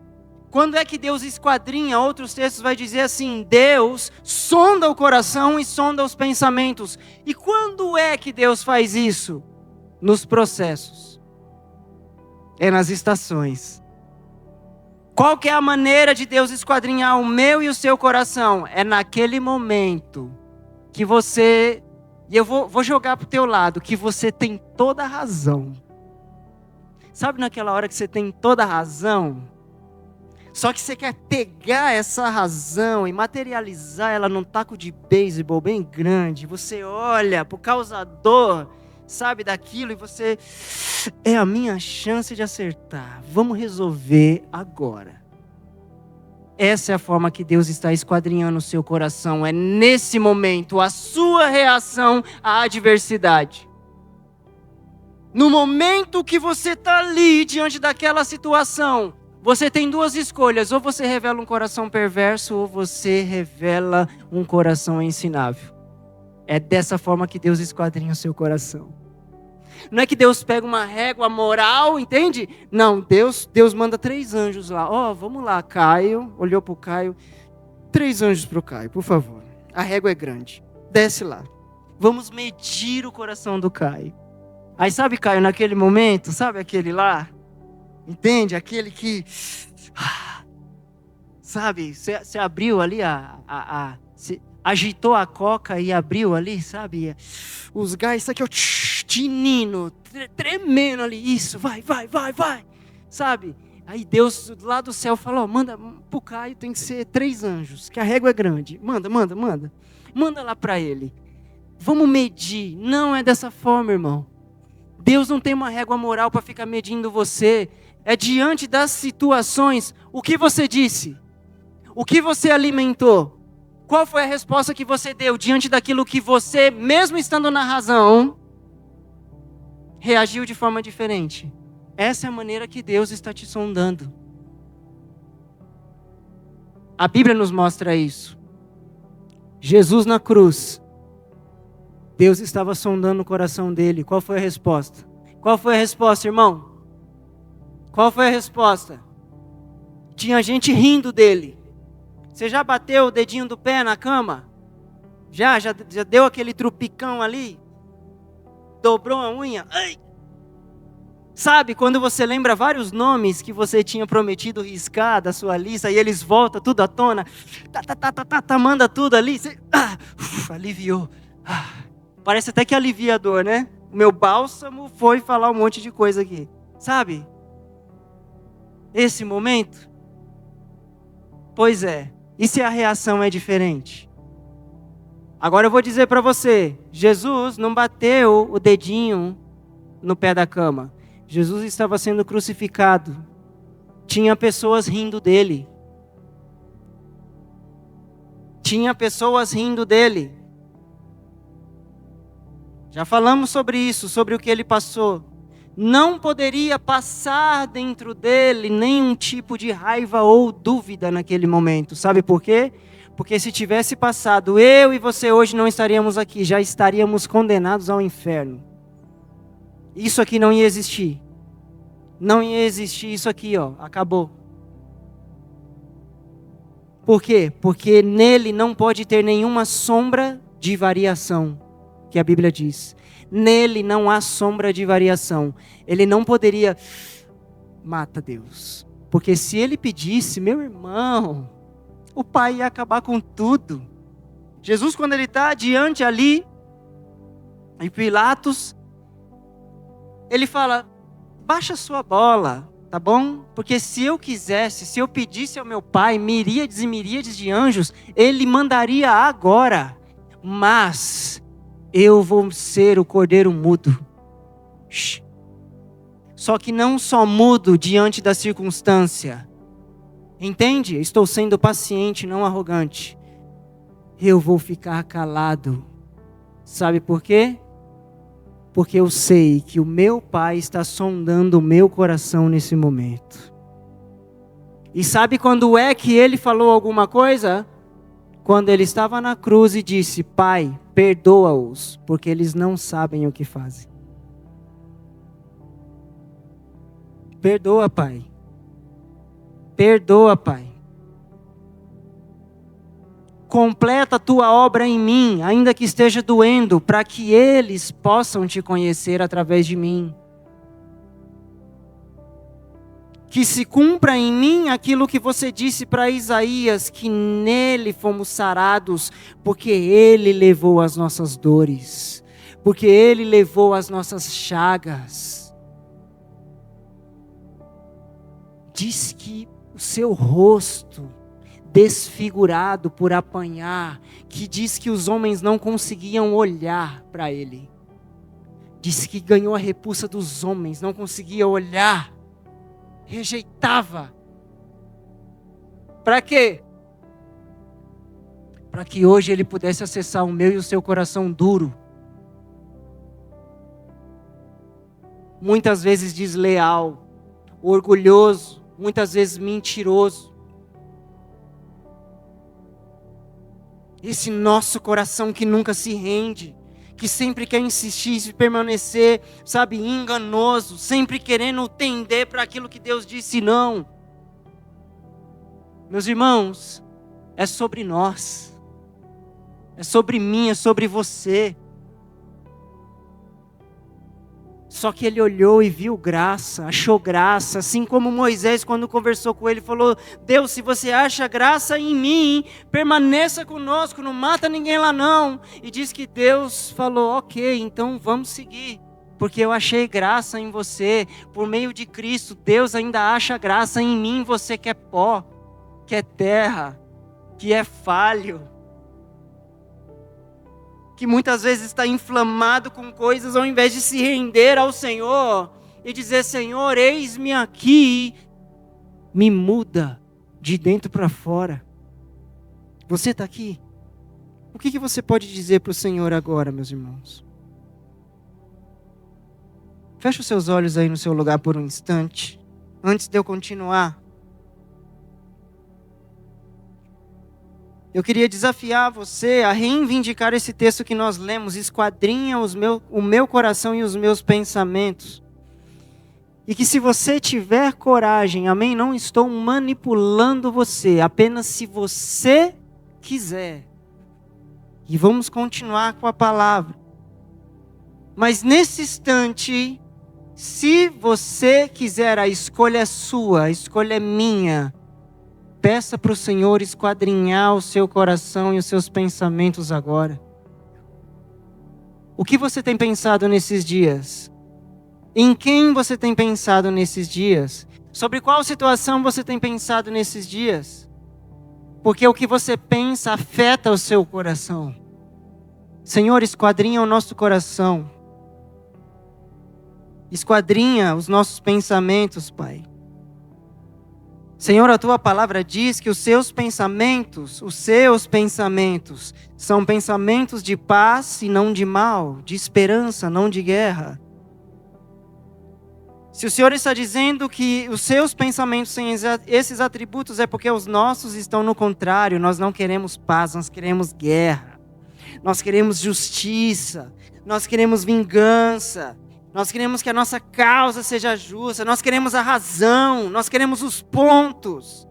Quando é que Deus esquadrinha? Outros textos vai dizer assim, Deus sonda o coração e sonda os pensamentos. E quando é que Deus faz isso? Nos processos. É nas estações. Qual que é a maneira de Deus esquadrinhar o meu e o seu coração? É naquele momento que você... E eu vou jogar para o teu lado, que você tem toda a razão. Sabe naquela hora que você tem toda a razão? Só que você quer pegar essa razão e materializar ela num taco de beisebol bem grande. Você olha para o causador, sabe, daquilo, e você... É a minha chance de acertar. Vamos resolver agora. Essa é a forma que Deus está esquadrinhando o seu coração. É nesse momento a sua reação à adversidade. No momento que você está ali diante daquela situação, você tem duas escolhas. Ou você revela um coração perverso, ou você revela um coração ensinável. É dessa forma que Deus esquadrinha o seu coração. Não é que Deus pega uma régua moral, entende? Não, Deus manda 3 anjos lá. Vamos lá, Caio. Olhou para o Caio. 3 anjos para o Caio, por favor. A régua é grande. Desce lá. Vamos medir o coração do Caio. Aí sabe, Caio, naquele momento, sabe aquele lá? Entende? Aquele que... Sabe, você abriu ali você agitou a coca e abriu ali, sabe? Os gás, isso aqui é o tinino, tremendo ali. Isso, vai. Sabe? Aí Deus lá do céu falou, manda pro Caio, tem que ser 3 anjos, que a régua é grande. Manda. Manda lá para ele. Vamos medir. Não é dessa forma, irmão. Deus não tem uma régua moral para ficar medindo você. É diante das situações, o que você disse? O que você alimentou? Qual foi a resposta que você deu diante daquilo que você, mesmo estando na razão, reagiu de forma diferente? Essa é a maneira que Deus está te sondando. A Bíblia nos mostra isso. Jesus na cruz. Deus estava sondando o coração dele. Qual foi a resposta? Qual foi a resposta, irmão? Qual foi a resposta? Tinha gente rindo dele. Você já bateu o dedinho do pé na cama? Já deu aquele trupicão ali? Dobrou a unha? Ai! Sabe, quando você lembra vários nomes que você tinha prometido riscar da sua lista e eles voltam tudo à tona, manda tudo ali, você, aliviou. Parece até que alivia a dor, né? O meu bálsamo foi falar um monte de coisa aqui. Sabe? Esse momento? Pois é. E se a reação é diferente? Agora eu vou dizer para você, Jesus não bateu o dedinho no pé da cama. Jesus estava sendo crucificado. Tinha pessoas rindo dele. Já falamos sobre isso, sobre o que ele passou. Não poderia passar dentro dele nenhum tipo de raiva ou dúvida naquele momento. Sabe por quê? Porque se tivesse passado, eu e você hoje não estaríamos aqui, já estaríamos condenados ao inferno. Isso aqui não ia existir. Não ia existir isso aqui, acabou. Por quê? Porque nele não pode ter nenhuma sombra de variação, que a Bíblia diz. Nele não há sombra de variação. Ele não poderia... Mata Deus. Porque se ele pedisse, meu irmão, o pai ia acabar com tudo. Jesus, quando ele está diante ali, em Pilatos, ele fala, baixa sua bola, tá bom? Porque se eu quisesse, se eu pedisse ao meu pai miríades e miríades de anjos, ele mandaria agora. Mas eu vou ser o cordeiro mudo. Shhh. Só que não só mudo diante da circunstância. Entende? Estou sendo paciente, não arrogante. Eu vou ficar calado. Sabe por quê? Porque eu sei que o meu Pai está sondando o meu coração nesse momento. E sabe quando é que ele falou alguma coisa? Quando ele estava na cruz e disse, Pai, perdoa-os, porque eles não sabem o que fazem. Perdoa, Pai. Perdoa, Pai. Completa a tua obra em mim, ainda que esteja doendo, para que eles possam te conhecer através de mim. Que se cumpra em mim aquilo que você disse para Isaías, que nele fomos sarados, porque ele levou as nossas dores, porque ele levou as nossas chagas. Diz que o seu rosto desfigurado por apanhar, que diz que os homens não conseguiam olhar para ele. Diz que ganhou a repulsa dos homens, não conseguia olhar, rejeitava. Para quê? Para que hoje ele pudesse acessar o meu e o seu coração duro. Muitas vezes desleal, orgulhoso, muitas vezes mentiroso. Esse nosso coração que nunca se rende, que sempre quer insistir e permanecer, sabe, enganoso, sempre querendo tender para aquilo que Deus disse não. Meus irmãos, é sobre nós, é sobre mim, é sobre você. Só que ele olhou e viu graça, achou graça, assim como Moisés quando conversou com ele, falou, Deus, se você acha graça em mim, permaneça conosco, não mata ninguém lá não. E diz que Deus falou, ok, então vamos seguir, porque eu achei graça em você, por meio de Cristo, Deus ainda acha graça em mim, você que é pó, que é terra, que é falho, que muitas vezes está inflamado com coisas, ao invés de se render ao Senhor e dizer, Senhor, eis-me aqui, me muda de dentro para fora. Você está aqui? O que você pode dizer para o Senhor agora, meus irmãos? Feche os seus olhos aí no seu lugar por um instante, antes de eu continuar. Eu queria desafiar você a reivindicar esse texto que nós lemos, esquadrinha o meu coração e os meus pensamentos. E que se você tiver coragem, amém, não estou manipulando você, apenas se você quiser. E vamos continuar com a palavra. Mas nesse instante, se você quiser, a escolha é sua, a escolha é minha. Peça para o Senhor esquadrinhar o seu coração e os seus pensamentos agora. O que você tem pensado nesses dias? Em quem você tem pensado nesses dias? Sobre qual situação você tem pensado nesses dias? Porque o que você pensa afeta o seu coração. Senhor, esquadrinha o nosso coração. Esquadrinha os nossos pensamentos, Pai. Senhor, a Tua palavra diz que os seus pensamentos são pensamentos de paz e não de mal, de esperança, não de guerra. Se o Senhor está dizendo que os seus pensamentos têm esses atributos, é porque os nossos estão no contrário. Nós não queremos paz, nós queremos guerra. Nós queremos justiça, nós queremos vingança. Nós queremos que a nossa causa seja justa, nós queremos a razão, nós queremos os pontos.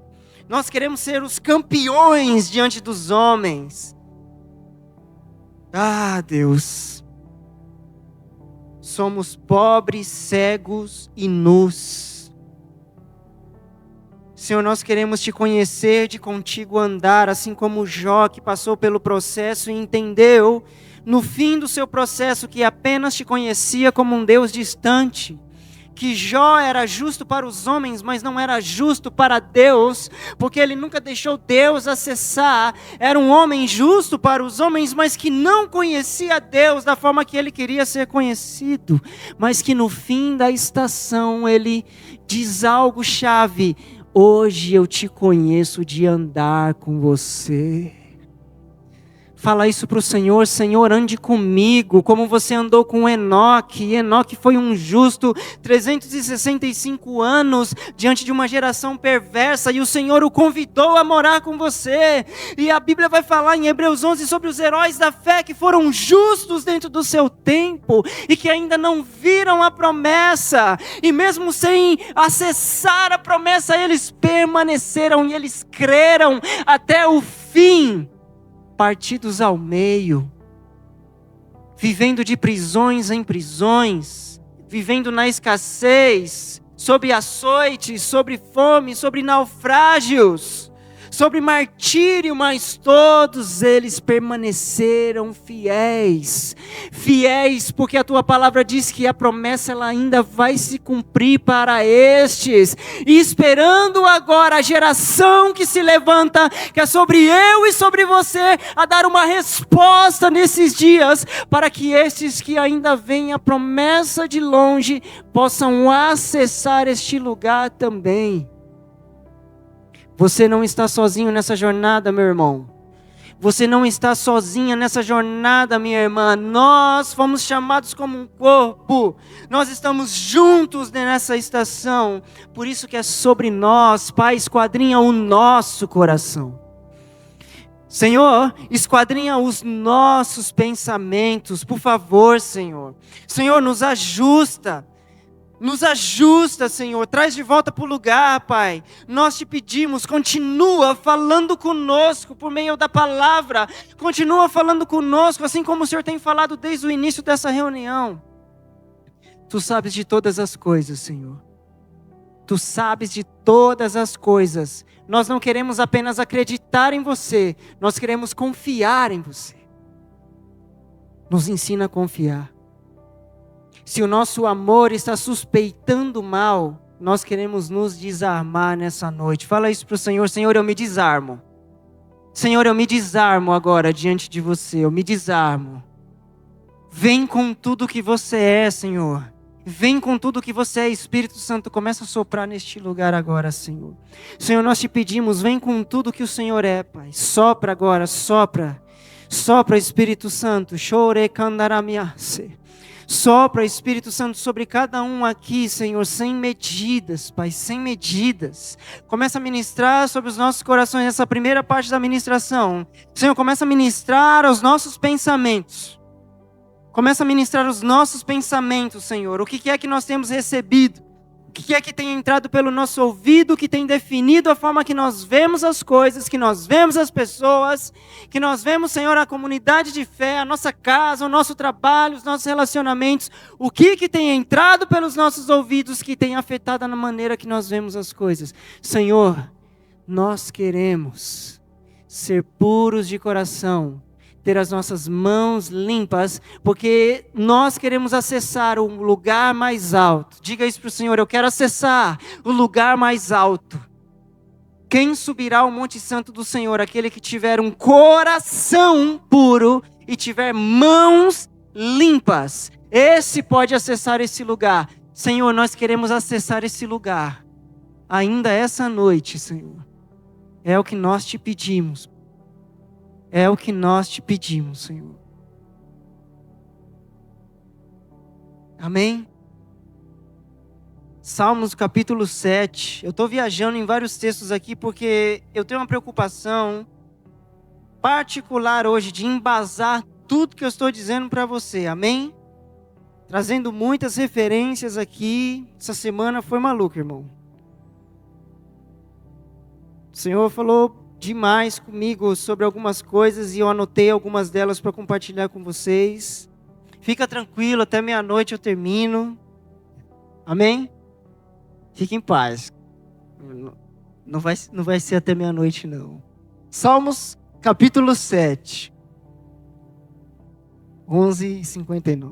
Nós queremos ser os campeões diante dos homens. Ah, Deus. Somos pobres, cegos e nus. Senhor, nós queremos te conhecer, de contigo andar, assim como Jó, que passou pelo processo e entendeu, no fim do seu processo, que apenas te conhecia como um Deus distante. Que Jó era justo para os homens, mas não era justo para Deus, porque ele nunca deixou Deus acessar. Era um homem justo para os homens, mas que não conhecia Deus da forma que ele queria ser conhecido. Mas que no fim da estação ele diz algo chave: hoje eu te conheço de andar com você. Fala isso para o Senhor: Senhor, ande comigo, como você andou com Enoque. Enoque foi um justo, 365 anos, diante de uma geração perversa, e o Senhor o convidou a morar com você. E a Bíblia vai falar em Hebreus 11 sobre os heróis da fé, que foram justos dentro do seu tempo, e que ainda não viram a promessa, e mesmo sem acessar a promessa, eles permaneceram, e eles creram até o fim. Partidos ao meio, vivendo de prisões em prisões, vivendo na escassez, sob açoites, sobre fome, sobre naufrágios, sobre martírio, mas todos eles permaneceram fiéis. Fiéis porque a tua palavra diz que a promessa ela ainda vai se cumprir para estes. E esperando agora a geração que se levanta, que é sobre eu e sobre você, a dar uma resposta nesses dias, para que estes que ainda veem a promessa de longe, possam acessar este lugar também. Você não está sozinho nessa jornada, meu irmão. Você não está sozinha nessa jornada, minha irmã. Nós fomos chamados como um corpo. Nós estamos juntos nessa estação. Por isso que é sobre nós, Pai, esquadrinha o nosso coração. Senhor, esquadrinha os nossos pensamentos, por favor, Senhor. Senhor, nos ajusta. Nos ajusta, Senhor, traz de volta para o lugar, Pai. Nós te pedimos, continua falando conosco por meio da palavra. Continua falando conosco, assim como o Senhor tem falado desde o início dessa reunião. Tu sabes de todas as coisas, Senhor. Tu sabes de todas as coisas. Nós não queremos apenas acreditar em você, nós queremos confiar em você. Nos ensina a confiar. Se o nosso amor está suspeitando mal, nós queremos nos desarmar nessa noite. Fala isso para o Senhor: Senhor, eu me desarmo. Senhor, eu me desarmo agora diante de você, eu me desarmo. Vem com tudo que você é, Senhor. Vem com tudo que você é, Espírito Santo. Começa a soprar neste lugar agora, Senhor. Senhor, nós te pedimos, vem com tudo que o Senhor é, Pai. Sopra agora, sopra. Sopra, Espírito Santo. Chore candaramiase. Sopra, Espírito Santo, sobre cada um aqui, Senhor, sem medidas, Pai, sem medidas. Começa a ministrar sobre os nossos corações, essa primeira parte da ministração. Senhor, começa a ministrar aos nossos pensamentos. Começa a ministrar os nossos pensamentos, Senhor. O que é que nós temos recebido? O que é que tem entrado pelo nosso ouvido, que tem definido a forma que nós vemos as coisas, que nós vemos as pessoas, que nós vemos, Senhor, a comunidade de fé, a nossa casa, o nosso trabalho, os nossos relacionamentos. O que tem entrado pelos nossos ouvidos, que tem afetado na maneira que nós vemos as coisas. Senhor, nós queremos ser puros de coração, ter as nossas mãos limpas, porque nós queremos acessar o lugar mais alto. Diga isso para o Senhor: eu quero acessar o lugar mais alto. Quem subirá ao Monte Santo do Senhor? Aquele que tiver um coração puro e tiver mãos limpas. Esse pode acessar esse lugar. Senhor, nós queremos acessar esse lugar. Ainda essa noite, Senhor. É o que nós te pedimos. É o que nós te pedimos, Senhor. Amém? Salmos capítulo 7. Eu estou viajando em vários textos aqui porque eu tenho uma preocupação particular hoje de embasar tudo que eu estou dizendo para você. Amém? Trazendo muitas referências aqui. Essa semana foi maluca, irmão. O Senhor falou demais comigo sobre algumas coisas e eu anotei algumas delas para compartilhar com vocês. Fica tranquilo, até meia-noite eu termino. Amém? Fique em paz. Não vai ser até meia-noite, não. Salmos, capítulo 7. 11:59.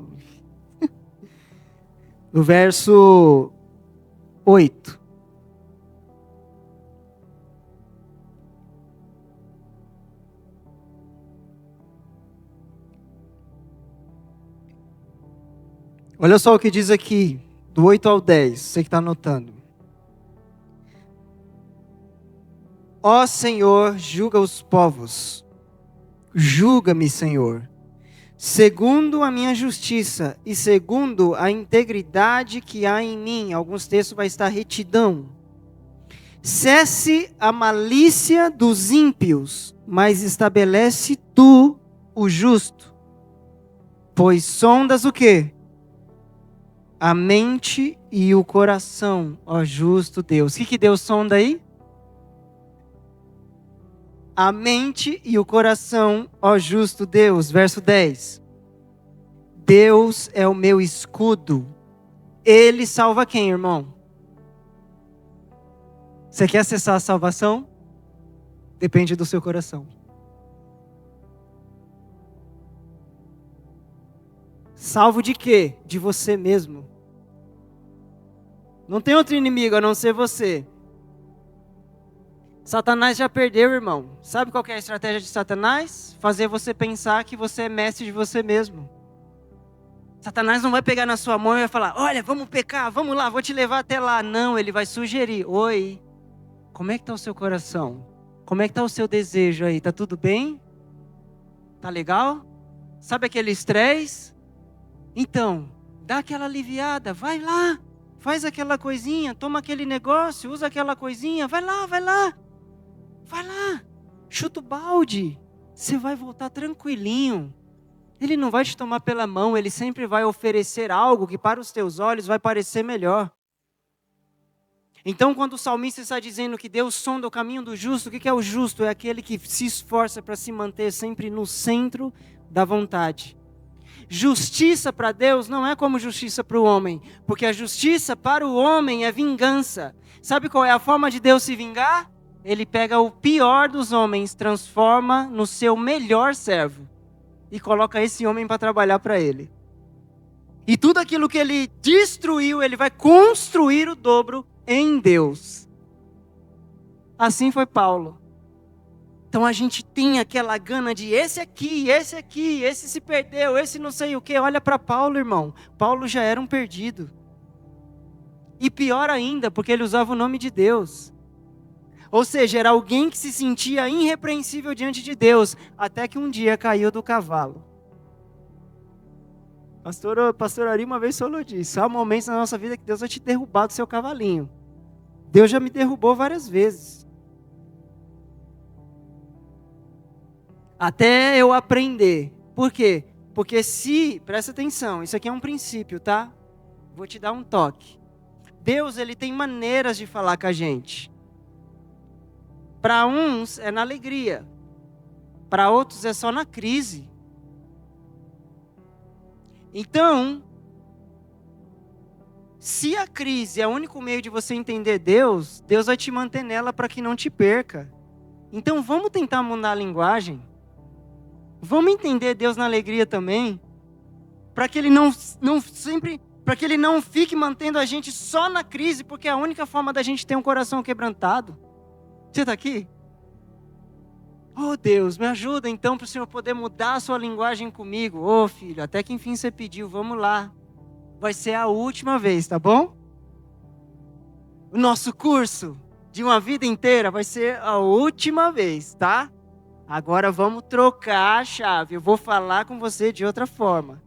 No verso 8. Olha só o que diz aqui, do 8 ao 10, você que está anotando. Ó Senhor, julga os povos. Julga-me, Senhor, segundo a minha justiça e segundo a integridade que há em mim. Alguns textos vai estar retidão. Cesse a malícia dos ímpios, mas estabelece tu o justo. Pois sondas o quê? A mente e o coração, ó justo Deus. O que Deus sonda aí? A mente e o coração, ó justo Deus. Verso 10. Deus é o meu escudo. Ele salva quem, irmão? Você quer acessar a salvação? Depende do seu coração. Salvo de quê? De você mesmo. Não tem outro inimigo a não ser você. Satanás já perdeu, irmão. Sabe qual que é a estratégia de Satanás? Fazer você pensar que você é mestre de você mesmo. Satanás não vai pegar na sua mão e vai falar, olha, vamos pecar, vamos lá, vou te levar até lá. Não, ele vai sugerir, oi, como é que está o seu coração? Como é que está o seu desejo aí? Tá tudo bem? Tá legal? Sabe aquele estresse? Então, dá aquela aliviada, vai lá. Faz aquela coisinha, toma aquele negócio, usa aquela coisinha, vai lá. Vai lá, chuta o balde, você vai voltar tranquilinho. Ele não vai te tomar pela mão, ele sempre vai oferecer algo que para os teus olhos vai parecer melhor. Então quando o salmista está dizendo que Deus sonda o caminho do justo, o que é o justo? É aquele que se esforça para se manter sempre no centro da vontade. Justiça para Deus não é como justiça para o homem, porque a justiça para o homem é vingança. Sabe qual é a forma de Deus se vingar? Ele pega o pior dos homens, transforma no seu melhor servo e coloca esse homem para trabalhar para ele. E tudo aquilo que ele destruiu, ele vai construir o dobro em Deus. Assim foi Paulo. Então a gente tem aquela gana de esse aqui, esse se perdeu, esse não sei o quê. Olha para Paulo, irmão. Paulo já era um perdido. E pior ainda, porque ele usava o nome de Deus. Ou seja, era alguém que se sentia irrepreensível diante de Deus, até que um dia caiu do cavalo. Pastor Ari uma vez falou disso. Há momentos na nossa vida que Deus vai te derrubar do seu cavalinho. Deus já me derrubou várias vezes. Até eu aprender. Por quê? Porque presta atenção, isso aqui é um princípio, tá? Vou te dar um toque. Deus, ele tem maneiras de falar com a gente. Para uns é na alegria. Para outros é só na crise. Então, se a crise é o único meio de você entender Deus, Deus vai te manter nela para que não te perca. Então vamos tentar mudar a linguagem. Vamos entender Deus na alegria também, para que Ele para que Ele não fique mantendo a gente só na crise, porque é a única forma da gente ter um coração quebrantado. Você está aqui? Oh Deus, me ajuda então para o Senhor poder mudar a sua linguagem comigo. Oh filho, até que enfim você pediu, vamos lá. Vai ser a última vez, tá bom? O nosso curso de uma vida inteira vai ser a última vez, tá? Agora vamos trocar a chave. Eu vou falar com você de outra forma.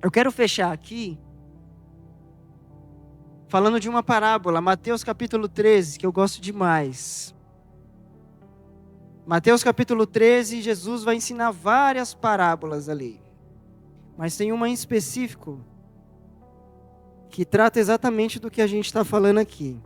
Eu quero fechar aqui falando de uma parábola, Mateus capítulo 13, que eu gosto demais. Mateus capítulo 13, Jesus vai ensinar várias parábolas ali. Mas tem uma em específico que trata exatamente do que a gente está falando aqui.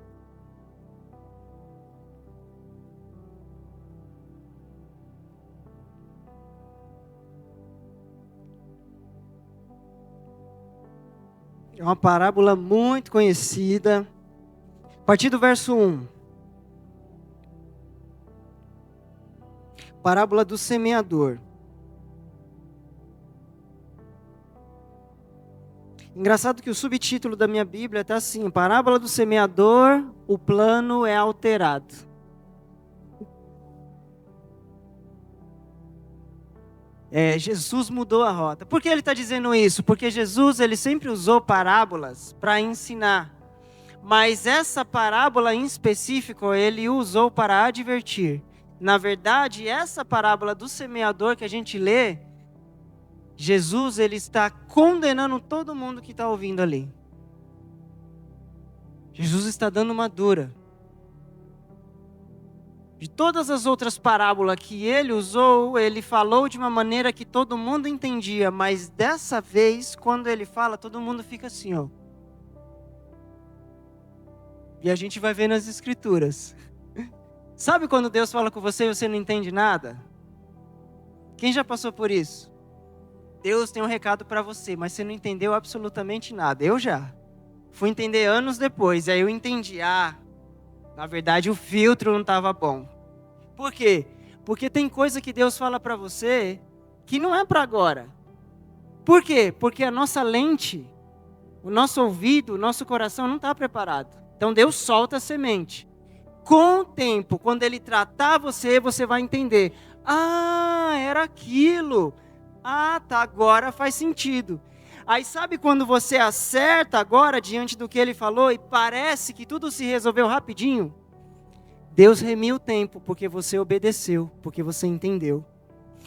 É uma parábola muito conhecida. A partir do verso 1. Parábola do semeador. Engraçado que o subtítulo da minha Bíblia está assim: Parábola do semeador, o plano é alterado. Jesus mudou a rota. Por que ele está dizendo isso? Porque Jesus ele sempre usou parábolas para ensinar. Mas essa parábola em específico ele usou para advertir. Na verdade, essa parábola do semeador que a gente lê, Jesus ele está condenando todo mundo que está ouvindo ali. Jesus está dando uma dura. De todas as outras parábolas que ele usou, ele falou de uma maneira que todo mundo entendia, mas dessa vez, quando ele fala, todo mundo fica assim, ó. E a gente vai ver nas escrituras. Sabe quando Deus fala com você e você não entende nada? Quem já passou por isso? Deus tem um recado para você, mas você não entendeu absolutamente nada. Eu já. Fui entender anos depois, e aí eu entendi. Na verdade o filtro não estava bom. Por quê? Porque tem coisa que Deus fala para você que não é para agora. Por quê? Porque a nossa lente, o nosso ouvido, o nosso coração não está preparado. Então Deus solta a semente. Com o tempo, quando Ele tratar você, você vai entender. Era aquilo. Tá, agora faz sentido. Aí sabe quando você acerta agora diante do que Ele falou e parece que tudo se resolveu rapidinho? Deus remiu o tempo porque você obedeceu, porque você entendeu.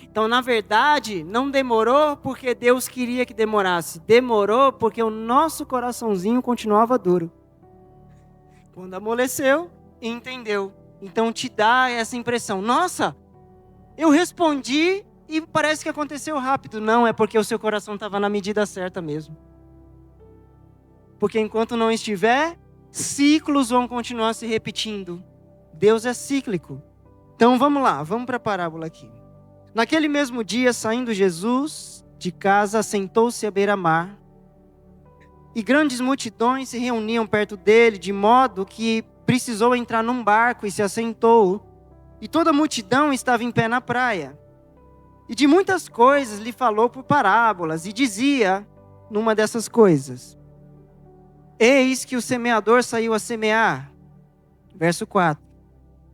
Então, na verdade, não demorou porque Deus queria que demorasse. Demorou porque o nosso coraçãozinho continuava duro. Quando amoleceu, entendeu. Então, te dá essa impressão. Nossa, eu respondi e parece que aconteceu rápido. Não, é porque o seu coração estava na medida certa mesmo. Porque enquanto não estiver, ciclos vão continuar se repetindo. Deus é cíclico. Então vamos lá, vamos para a parábola aqui. Naquele mesmo dia, saindo Jesus de casa, assentou-se à beira-mar. E grandes multidões se reuniam perto dele, de modo que precisou entrar num barco e se assentou. E toda a multidão estava em pé na praia. E de muitas coisas lhe falou por parábolas, e dizia numa dessas coisas: Eis que o semeador saiu a semear. Verso 4.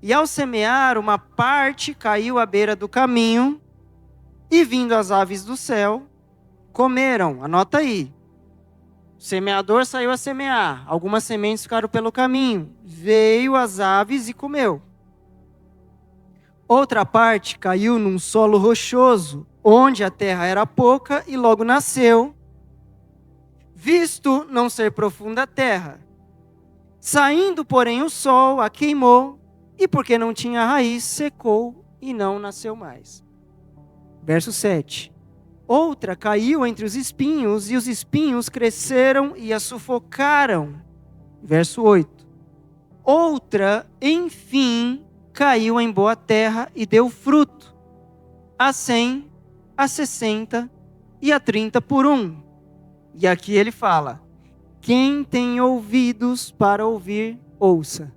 E ao semear, uma parte caiu à beira do caminho, e vindo as aves do céu, comeram. Anota aí. O semeador saiu a semear. Algumas sementes ficaram pelo caminho. Veio as aves e comeu. Outra parte caiu num solo rochoso, onde a terra era pouca e logo nasceu, visto não ser profunda a terra. Saindo, porém, o sol a queimou, e porque não tinha raiz, secou e não nasceu mais. Verso 7. Outra caiu entre os espinhos, e os espinhos cresceram e a sufocaram. Verso 8. Outra, enfim, caiu em boa terra e deu fruto, a 100, a 60 e a 30 por 1. E aqui ele fala: quem tem ouvidos para ouvir, ouça.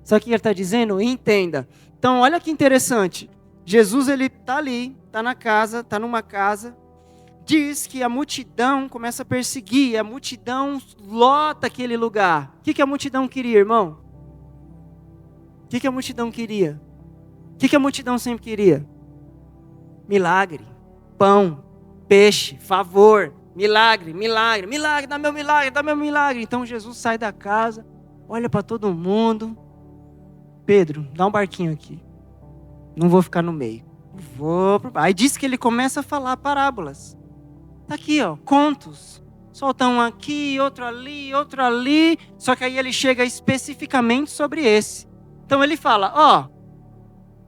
Sabe o que ele está dizendo? Entenda. Então, olha que interessante. Jesus, ele está ali, está na casa, está numa casa. Diz que a multidão começa a perseguir, a multidão lota aquele lugar. O que a multidão queria, irmão? O que a multidão queria? O que a multidão sempre queria? Milagre, pão, peixe, favor, milagre, milagre, milagre, dá meu milagre, dá meu milagre. Então Jesus sai da casa, olha para todo mundo. Pedro, dá um barquinho aqui. Não vou ficar no meio. Aí diz que ele começa a falar parábolas. Tá aqui, ó, contos. Solta um aqui, outro ali, outro ali. Só que aí ele chega especificamente sobre esse. Então ele fala,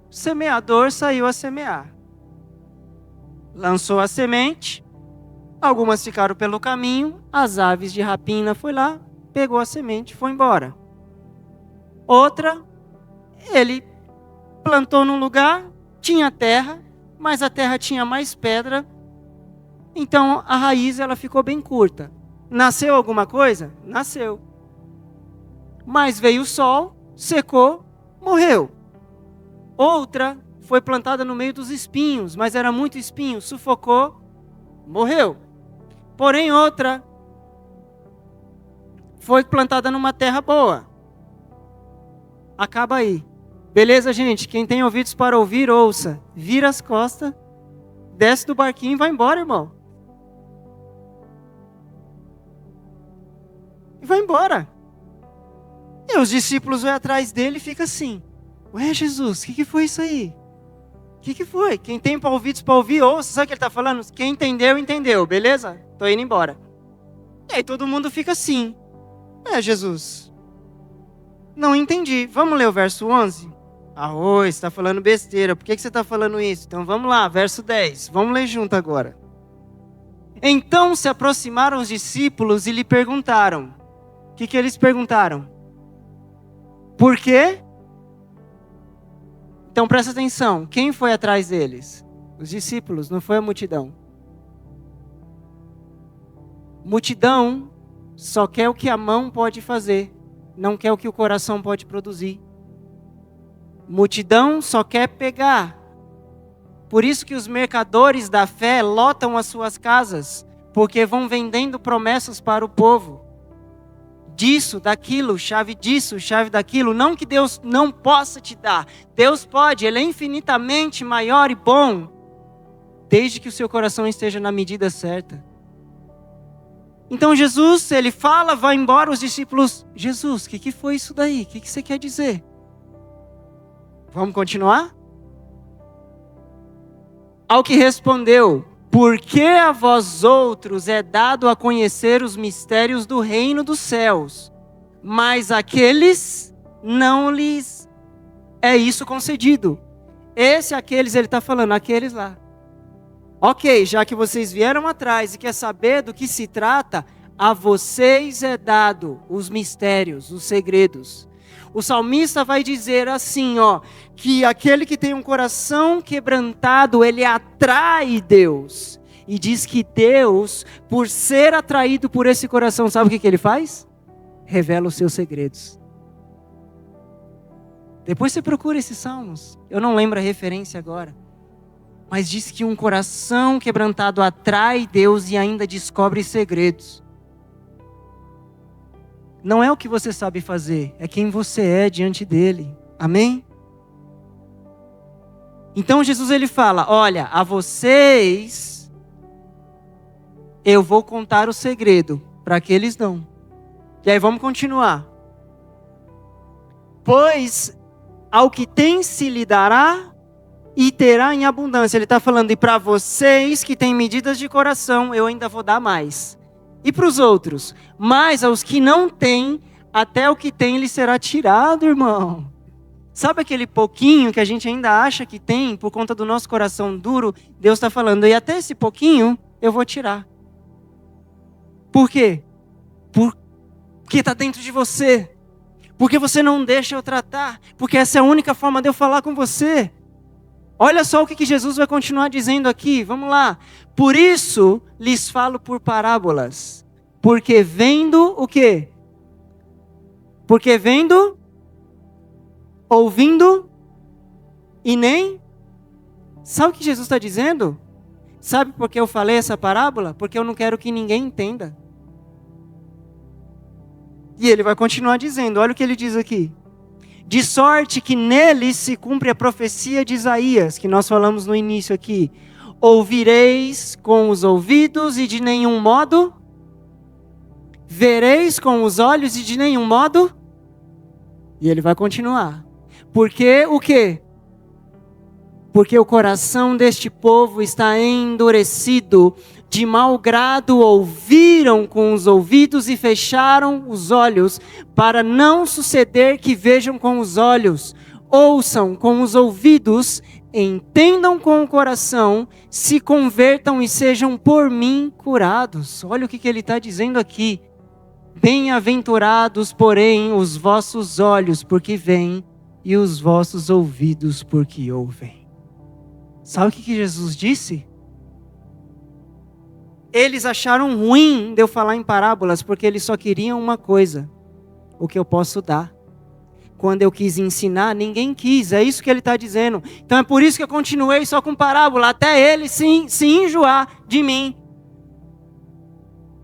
o semeador saiu a semear. Lançou a semente. Algumas ficaram pelo caminho. As aves de rapina foi lá, pegou a semente e foi embora. Outra, ele plantou num lugar, tinha terra, mas a terra tinha mais pedra. Então a raiz ela ficou bem curta. Nasceu alguma coisa? Nasceu. Mas veio o sol, secou, morreu. Outra foi plantada no meio dos espinhos, mas era muito espinho, sufocou, morreu. Porém, outra foi plantada numa terra boa. Acaba aí. Beleza, gente? Quem tem ouvidos para ouvir, ouça. Vira as costas, desce do barquinho e vai embora, irmão. E vai embora. E os discípulos vão atrás dele e fica assim. Ué, Jesus, o que foi isso aí? O que foi? Quem tem ouvidos para ouvir, ouça. Sabe o que ele está falando? Quem entendeu, entendeu. Beleza? Estou indo embora. E aí todo mundo fica assim. Jesus, não entendi. Vamos ler o verso 11? Você está falando besteira. Por que você está falando isso? Então vamos lá, verso 10. Vamos ler junto agora. Então se aproximaram os discípulos e lhe perguntaram. O que eles perguntaram? Por quê? Então presta atenção. Quem foi atrás deles? Os discípulos, não foi a multidão. Multidão só quer o que a mão pode fazer, não quer o que o coração pode produzir. Multidão só quer pegar. Por isso que os mercadores da fé lotam as suas casas, porque vão vendendo promessas para o povo. Disso, daquilo, chave disso, chave daquilo. Não que Deus não possa te dar. Deus pode, Ele é infinitamente maior e bom, desde que o seu coração esteja na medida certa. Então Jesus, ele fala, vai embora, os discípulos, Jesus, o que foi isso daí? O que você quer dizer? Vamos continuar? Ao que respondeu, porque a vós outros é dado a conhecer os mistérios do reino dos céus, mas aqueles não lhes é isso concedido. Aqueles, ele está falando, aqueles lá. Ok, já que vocês vieram atrás e quer saber do que se trata, a vocês é dado os mistérios, os segredos. O salmista vai dizer assim, que aquele que tem um coração quebrantado, ele atrai Deus. E diz que Deus, por ser atraído por esse coração, sabe o que ele faz? Revela os seus segredos. Depois você procura esses salmos. Eu não lembro a referência agora. Mas diz que um coração quebrantado atrai Deus e ainda descobre segredos. Não é o que você sabe fazer, é quem você é diante dele. Amém? Então Jesus ele fala, olha, a vocês eu vou contar o segredo, para aqueles não. E aí vamos continuar. Pois ao que tem se lhe dará e terá em abundância. Ele está falando, e para vocês que têm medidas de coração, eu ainda vou dar mais. E para os outros? Mas aos que não têm, até o que tem lhe será tirado, irmão. Sabe aquele pouquinho que a gente ainda acha que tem, por conta do nosso coração duro? Deus está falando, e até esse pouquinho, eu vou tirar. Por quê? Porque está dentro de você. Porque você não deixa eu tratar. Porque essa é a única forma de eu falar com você. Olha só o que Jesus vai continuar dizendo aqui. Vamos lá. Por isso lhes falo por parábolas. Porque vendo o quê? Porque vendo, ouvindo e nem... Sabe o que Jesus está dizendo? Sabe por que eu falei essa parábola? Porque eu não quero que ninguém entenda. E ele vai continuar dizendo. Olha o que ele diz aqui. De sorte que nele se cumpre a profecia de Isaías, que nós falamos no início aqui. Ouvireis com os ouvidos e de nenhum modo. Vereis com os olhos e de nenhum modo. E ele vai continuar. Porque o quê? Porque o coração deste povo está endurecido. De mau grado ouviram com os ouvidos e fecharam os olhos, para não suceder que vejam com os olhos, ouçam com os ouvidos, entendam com o coração, se convertam e sejam por mim curados. Olha o que ele está dizendo aqui. Bem-aventurados, porém, os vossos olhos, porque veem, e os vossos ouvidos, porque ouvem. Sabe o que Jesus disse? Eles acharam ruim de eu falar em parábolas, porque eles só queriam uma coisa: o que eu posso dar. Quando eu quis ensinar, ninguém quis. É isso que ele está dizendo. Então é por isso que eu continuei só com parábola, até ele se enjoar de mim.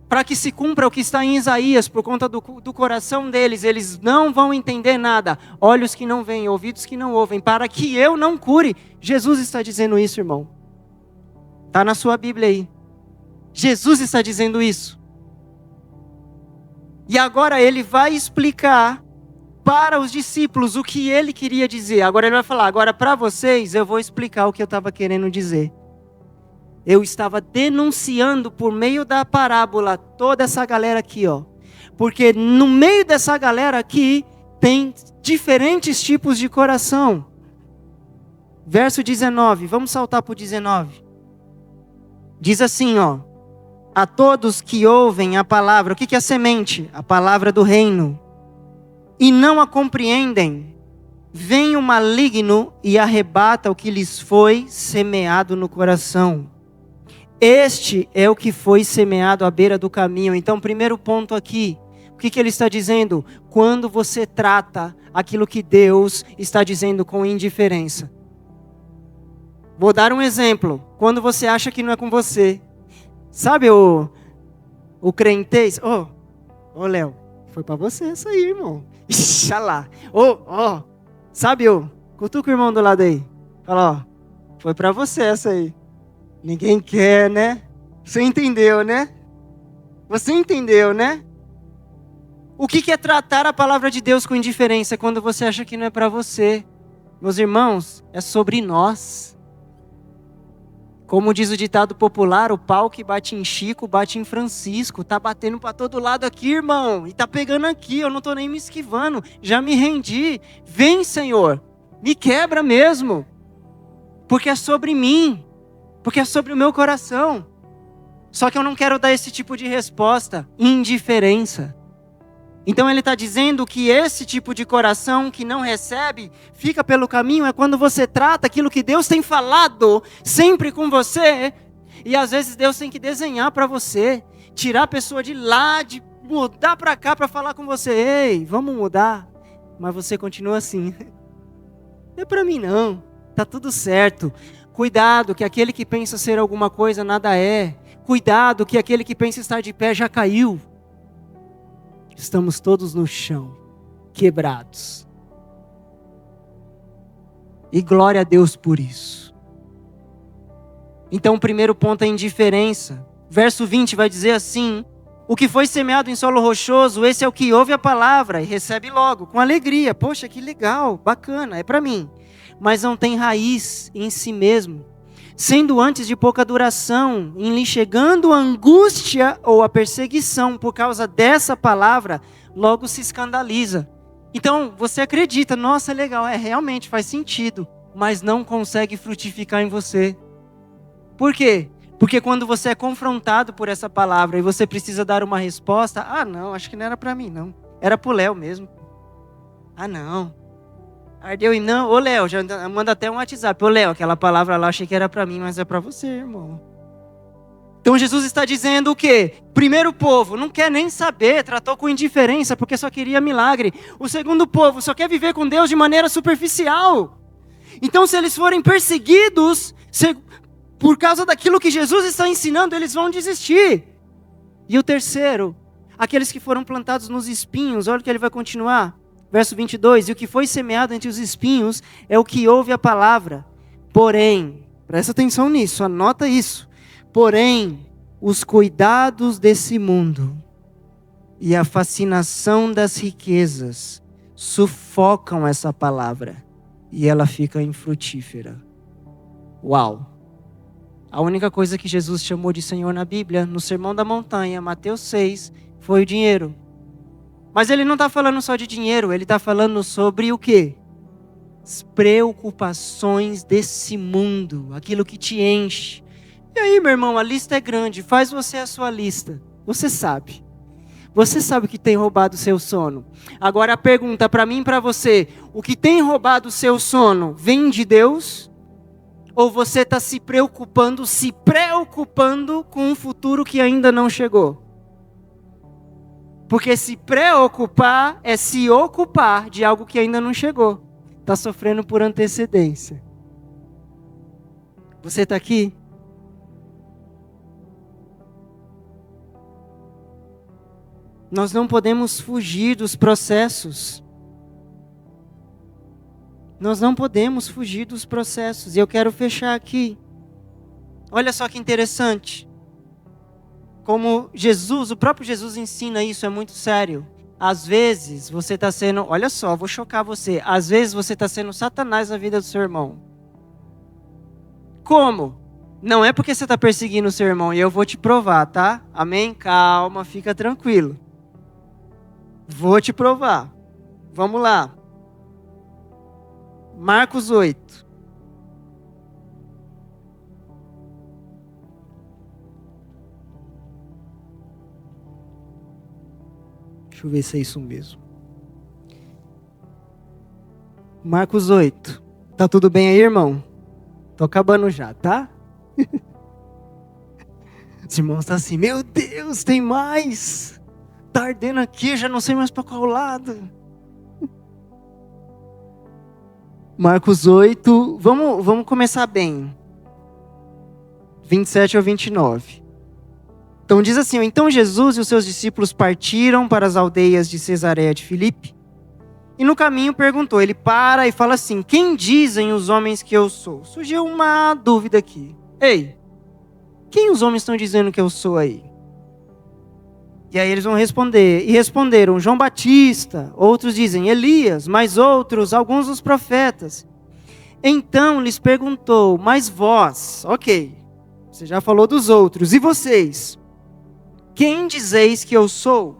Para que se cumpra o que está em Isaías, por conta do coração deles. Eles não vão entender nada. Olhos que não veem, ouvidos que não ouvem, para que eu não cure. Jesus está dizendo isso, irmão. Está na sua Bíblia aí. Jesus está dizendo isso. E agora ele vai explicar para os discípulos o que ele queria dizer. Agora ele vai falar: agora para vocês eu vou explicar o que eu estava querendo dizer. Eu estava denunciando por meio da parábola toda essa galera aqui, ó. Porque no meio dessa galera aqui tem diferentes tipos de coração. Verso 19, vamos saltar para o 19. Diz assim, ó: a todos que ouvem a palavra, o que é a semente? A palavra do reino. E não a compreendem, vem o maligno e arrebata o que lhes foi semeado no coração. Este é o que foi semeado à beira do caminho. Então, primeiro ponto aqui, o que ele está dizendo? Quando você trata aquilo que Deus está dizendo com indiferença. Vou dar um exemplo. Quando você acha que não é com você. Sabe o crentez? Ô Léo, foi para você isso aí, irmão. Xalá. Sabe cutuca o irmão do lado aí. Fala, foi para você essa aí. Ninguém quer, né? Você entendeu, né? Você entendeu, né? O que é tratar a palavra de Deus com indiferença quando você acha que não é para você? Meus irmãos, é sobre nós. Como diz o ditado popular, o pau que bate em Chico, bate em Francisco. Tá batendo para todo lado aqui, irmão. E tá pegando aqui, eu não tô nem me esquivando. Já me rendi. Vem, Senhor. Me quebra mesmo. Porque é sobre mim. Porque é sobre o meu coração. Só que eu não quero dar esse tipo de resposta. Indiferença. Então ele está dizendo que esse tipo de coração que não recebe, fica pelo caminho, é quando você trata aquilo que Deus tem falado sempre com você. E às vezes Deus tem que desenhar para você. Tirar a pessoa de lá, de mudar para cá para falar com você. Ei, vamos mudar. Mas você continua assim. Não é para mim não. Tá tudo certo. Cuidado que aquele que pensa ser alguma coisa nada é. Cuidado que aquele que pensa estar de pé já caiu. Estamos todos no chão, quebrados. E glória a Deus por isso. Então o primeiro ponto é a indiferença. Verso 20 vai dizer assim: o que foi semeado em solo rochoso, esse é o que ouve a palavra e recebe logo, com alegria. Poxa, que legal, bacana, é para mim. Mas não tem raiz em si mesmo, sendo antes de pouca duração, em lhe chegando a angústia ou a perseguição por causa dessa palavra, logo se escandaliza. Então você acredita, nossa, legal, realmente faz sentido, mas não consegue frutificar em você. Por quê? Porque quando você é confrontado por essa palavra e você precisa dar uma resposta, não, acho que não era para mim não, era pro Léo mesmo. Não. Ardeu e não, ô Léo, já manda até um WhatsApp. Ô Léo, aquela palavra lá achei que era para mim, mas é para você, irmão. Então Jesus está dizendo o quê? Primeiro povo, não quer nem saber, tratou com indiferença, porque só queria milagre. O segundo povo, só quer viver com Deus de maneira superficial. Então se eles forem perseguidos, por causa daquilo que Jesus está ensinando, eles vão desistir. E o terceiro, aqueles que foram plantados nos espinhos, olha o que ele vai continuar. Verso 22, e o que foi semeado entre os espinhos é o que ouve a palavra. Porém, presta atenção nisso, anota isso. Porém, os cuidados desse mundo e a fascinação das riquezas sufocam essa palavra e ela fica infrutífera. Uau! A única coisa que Jesus chamou de Senhor na Bíblia, no Sermão da Montanha, Mateus 6, foi o dinheiro. Mas ele não está falando só de dinheiro, ele está falando sobre o quê? As preocupações desse mundo, aquilo que te enche. E aí, meu irmão, a lista é grande, faz você a sua lista. Você sabe o que tem roubado o seu sono. Agora a pergunta para mim e para você, o que tem roubado o seu sono vem de Deus? Ou você está se preocupando com um futuro que ainda não chegou? Porque se preocupar é se ocupar de algo que ainda não chegou. Está sofrendo por antecedência. Você está aqui? Nós não podemos fugir dos processos. Nós não podemos fugir dos processos. E eu quero fechar aqui. Olha só que interessante. Como Jesus, o próprio Jesus ensina isso, é muito sério. Às vezes você está sendo, olha só, vou chocar você. Às vezes você está sendo Satanás na vida do seu irmão. Como? Não é porque você está perseguindo o seu irmão, e eu vou te provar, tá? Amém? Calma, fica tranquilo. Vou te provar. Vamos lá. Marcos 8. Deixa eu ver se é isso mesmo. Marcos 8. Tá tudo bem aí, irmão? Tô acabando já, tá? Os irmãos estão assim, meu Deus, tem mais. Tá ardendo aqui, já não sei mais para qual lado. Marcos 8, vamos começar bem. 27 ao 29. Então diz assim, então Jesus e os seus discípulos partiram para as aldeias de Cesareia de Filipe. E no caminho perguntou, ele para e fala assim, quem dizem os homens que eu sou? Surgiu uma dúvida aqui. Ei, quem os homens estão dizendo que eu sou aí? E aí eles vão responder, e responderam, João Batista, outros dizem Elias, mas outros, alguns dos profetas. Então lhes perguntou, mas vós, ok, você já falou dos outros, e vocês? Quem dizeis que eu sou?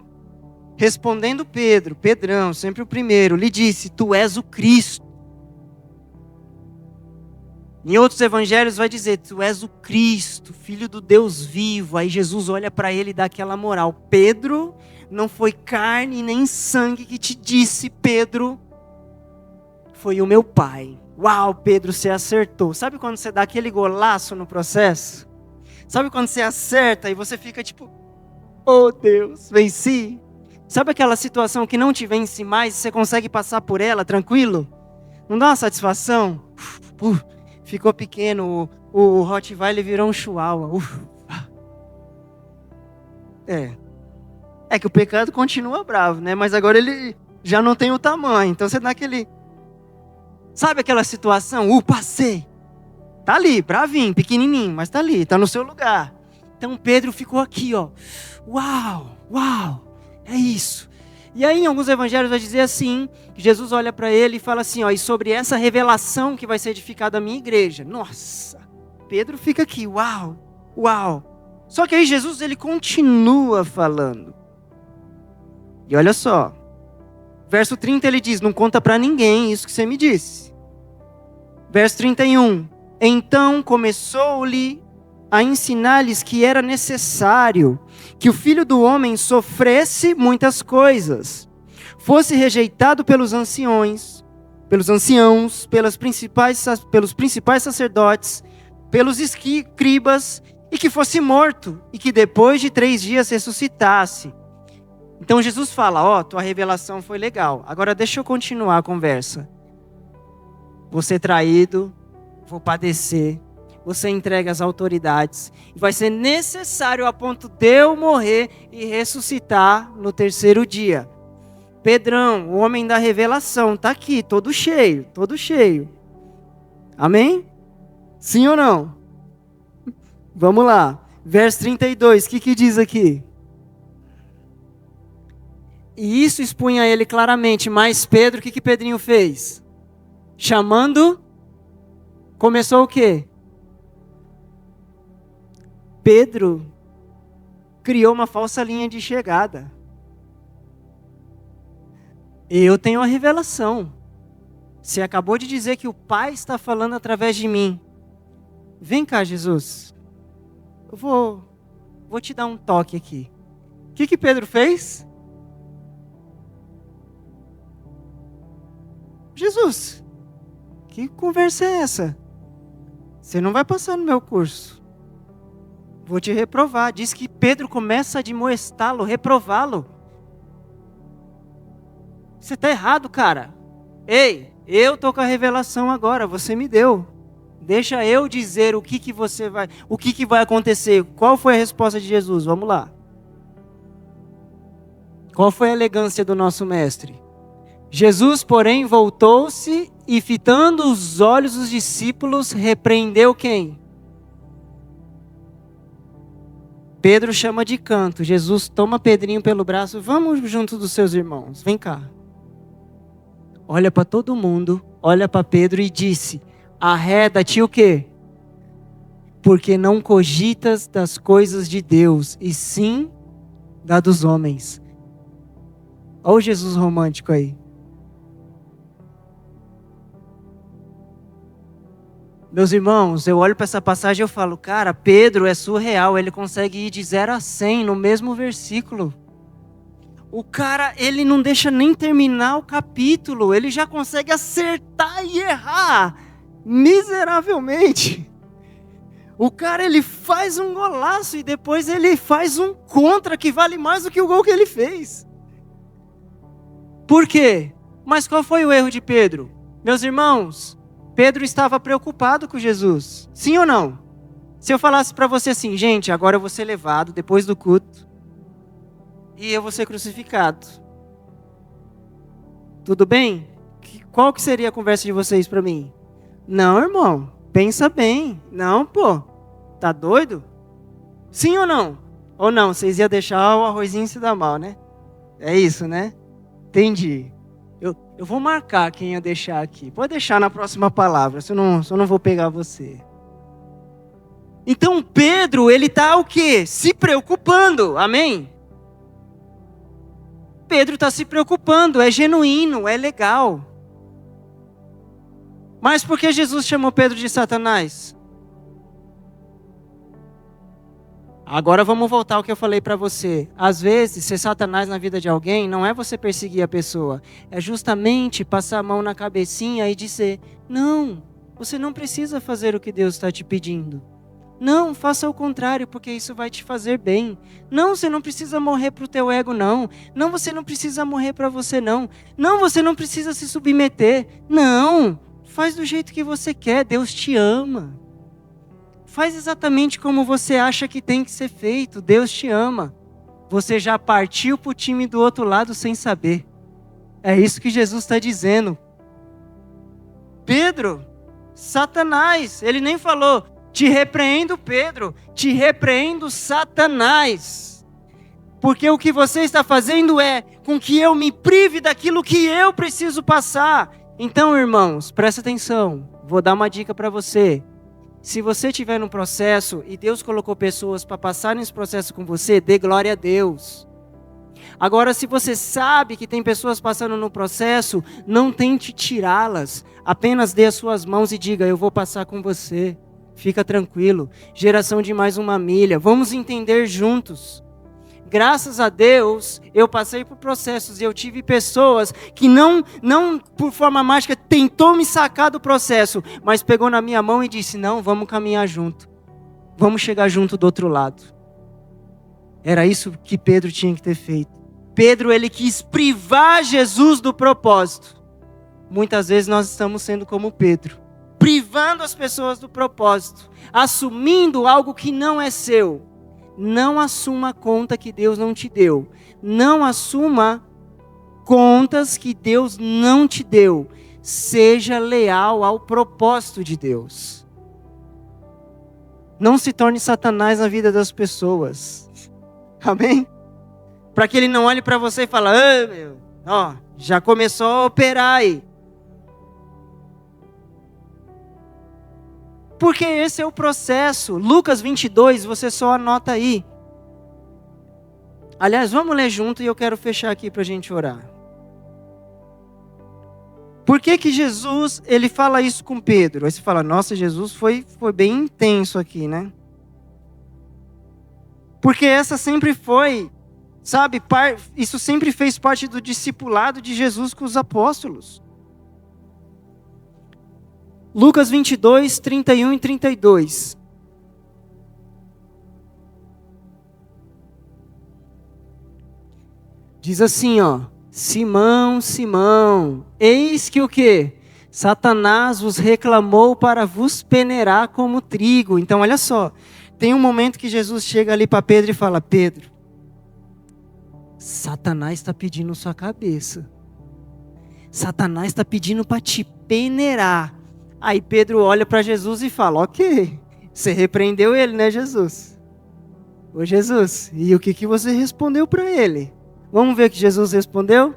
Respondendo Pedro, Pedrão, sempre o primeiro, lhe disse, tu és o Cristo. Em outros evangelhos vai dizer, tu és o Cristo, Filho do Deus vivo. Aí Jesus olha para ele e dá aquela moral. Pedro, não foi carne nem sangue que te disse, Pedro, foi o meu Pai. Uau, Pedro, você acertou. Sabe quando você dá aquele golaço no processo? Sabe quando você acerta e você fica tipo, oh Deus, venci? Sabe aquela situação que não te vence mais e você consegue passar por ela tranquilo? Não dá uma satisfação? Ficou pequeno, o Rottweiler virou um Chihuahua. É que o pecado continua bravo, né? Mas agora ele já não tem o tamanho. Então você dá aquele... Sabe aquela situação? Passei. Tá ali, bravinho, pequenininho, mas tá ali, tá no seu lugar. Então Pedro ficou aqui, ó. Uau, é isso. E aí em alguns evangelhos vai dizer assim, que Jesus olha para ele e fala assim, ó, e sobre essa revelação que vai ser edificada a minha igreja. Nossa, Pedro fica aqui, uau. Só que aí Jesus, ele continua falando. E olha só, verso 30 ele diz, não conta para ninguém isso que você me disse. Verso 31, então começou-lhe a ensinar-lhes que era necessário que o Filho do Homem sofresse muitas coisas, fosse rejeitado pelos anciãos, pelos principais sacerdotes, pelos escribas, e que fosse morto, e que depois de 3 dias ressuscitasse. Então Jesus fala, tua revelação foi legal, agora deixa eu continuar a conversa. Vou ser traído, vou padecer, você entrega às autoridades, e vai ser necessário a ponto de eu morrer e ressuscitar no 3º dia. Pedrão, o homem da revelação, está aqui, todo cheio. Amém? Sim ou não? Vamos lá, verso 32, o que diz aqui? E isso expunha ele claramente, mas Pedro, o que Pedrinho fez? Chamando, começou o quê? Pedro criou uma falsa linha de chegada. Eu tenho a revelação. Você acabou de dizer que o Pai está falando através de mim. Vem cá, Jesus. Eu vou te dar um toque aqui. O que Pedro fez? Jesus, que conversa é essa? você não vai passar no meu curso. Vou te reprovar. Diz que Pedro começa a admoestá-lo, reprová-lo. Você está errado, cara. Ei, eu estou com a revelação agora, você me deu. Deixa eu dizer o que vai acontecer. Qual foi a resposta de Jesus? Vamos lá. Qual foi a elegância do nosso mestre? Jesus, porém, voltou-se e, fitando os olhos dos discípulos, repreendeu quem? Pedro chama de canto. Jesus toma Pedrinho pelo braço. Vamos junto dos seus irmãos. Vem cá. Olha para todo mundo. Olha para Pedro e disse: arreda-te o quê? Porque não cogitas das coisas de Deus, e sim da dos homens. Olha o Jesus romântico aí. Meus irmãos, eu olho para essa passagem e eu falo, cara, Pedro é surreal, ele consegue ir de 0 a 100 no mesmo versículo. O cara, ele não deixa nem terminar o capítulo, ele já consegue acertar e errar miseravelmente. O cara, ele faz um golaço e depois ele faz um contra que vale mais do que o gol que ele fez. Por quê? Mas qual foi o erro de Pedro? Meus irmãos, Pedro estava preocupado com Jesus. Sim ou não? Se eu falasse para você assim, gente, agora eu vou ser levado depois do culto e eu vou ser crucificado. Tudo bem? Qual que seria a conversa de vocês para mim? Não, irmão, pensa bem. Não, pô, tá doido? Sim ou não? Ou não, vocês iam deixar o arrozinho se dar mal, né? É isso, né? Entendi. Eu vou marcar quem ia deixar aqui. Pode deixar na próxima palavra, só não vou pegar você. Então Pedro, ele está o quê? Se preocupando, amém? Pedro está se preocupando, é genuíno, é legal. Mas por que Jesus chamou Pedro de Satanás? Agora vamos voltar ao que eu falei para você. Às vezes, ser Satanás na vida de alguém não é você perseguir a pessoa. É justamente passar a mão na cabecinha e dizer, não, você não precisa fazer o que Deus está te pedindo. Não, faça o contrário, porque isso vai te fazer bem. Não, você não precisa morrer para o teu ego, não. Não, você não precisa morrer para você, não. Não, você não precisa se submeter. Não, faz do jeito que você quer, Deus te ama. Faz exatamente como você acha que tem que ser feito. Deus te ama. Você já partiu para o time do outro lado sem saber. É isso que Jesus está dizendo. Pedro, Satanás, ele nem falou, te repreendo, Pedro, te repreendo, Satanás. Porque o que você está fazendo é com que eu me prive daquilo que eu preciso passar. Então, irmãos, presta atenção. Vou dar uma dica para você. Se você estiver num processo e Deus colocou pessoas para passar nesse processo com você, dê glória a Deus. Agora, se você sabe que tem pessoas passando no processo, não tente tirá-las. Apenas dê as suas mãos e diga, eu vou passar com você. Fica tranquilo. Geração de mais uma milha. Vamos entender juntos. Graças a Deus, eu passei por processos e eu tive pessoas que não por forma mágica tentou me sacar do processo, mas pegou na minha mão e disse, não, vamos caminhar junto. Vamos chegar junto do outro lado. Era isso que Pedro tinha que ter feito. Pedro, ele quis privar Jesus do propósito. Muitas vezes nós estamos sendo como Pedro, privando as pessoas do propósito, assumindo algo que não é seu. Não assuma conta que Deus não te deu. Não assuma contas que Deus não te deu. Seja leal ao propósito de Deus. Não se torne Satanás na vida das pessoas. Amém? Para que ele não olhe para você e fale, já começou a operar aí. Porque esse é o processo. Lucas 22, você só anota aí. Aliás, vamos ler junto e eu quero fechar aqui para a gente orar. Por que Jesus, ele fala isso com Pedro? Aí você fala, nossa, Jesus foi bem intenso aqui, né? Porque essa sempre foi, sabe, isso sempre fez parte do discipulado de Jesus com os apóstolos. Lucas 22, 31 e 32. Diz assim, ó: Simão, Simão, eis que o quê? Satanás vos reclamou para vos peneirar como trigo. Então, olha só, tem um momento que Jesus chega ali para Pedro e fala: Pedro, Satanás está pedindo sua cabeça. Satanás está pedindo para te peneirar. Aí Pedro olha para Jesus e fala: ok, você repreendeu ele, né, Jesus? Ô Jesus, e o que você respondeu para ele? Vamos ver o que Jesus respondeu?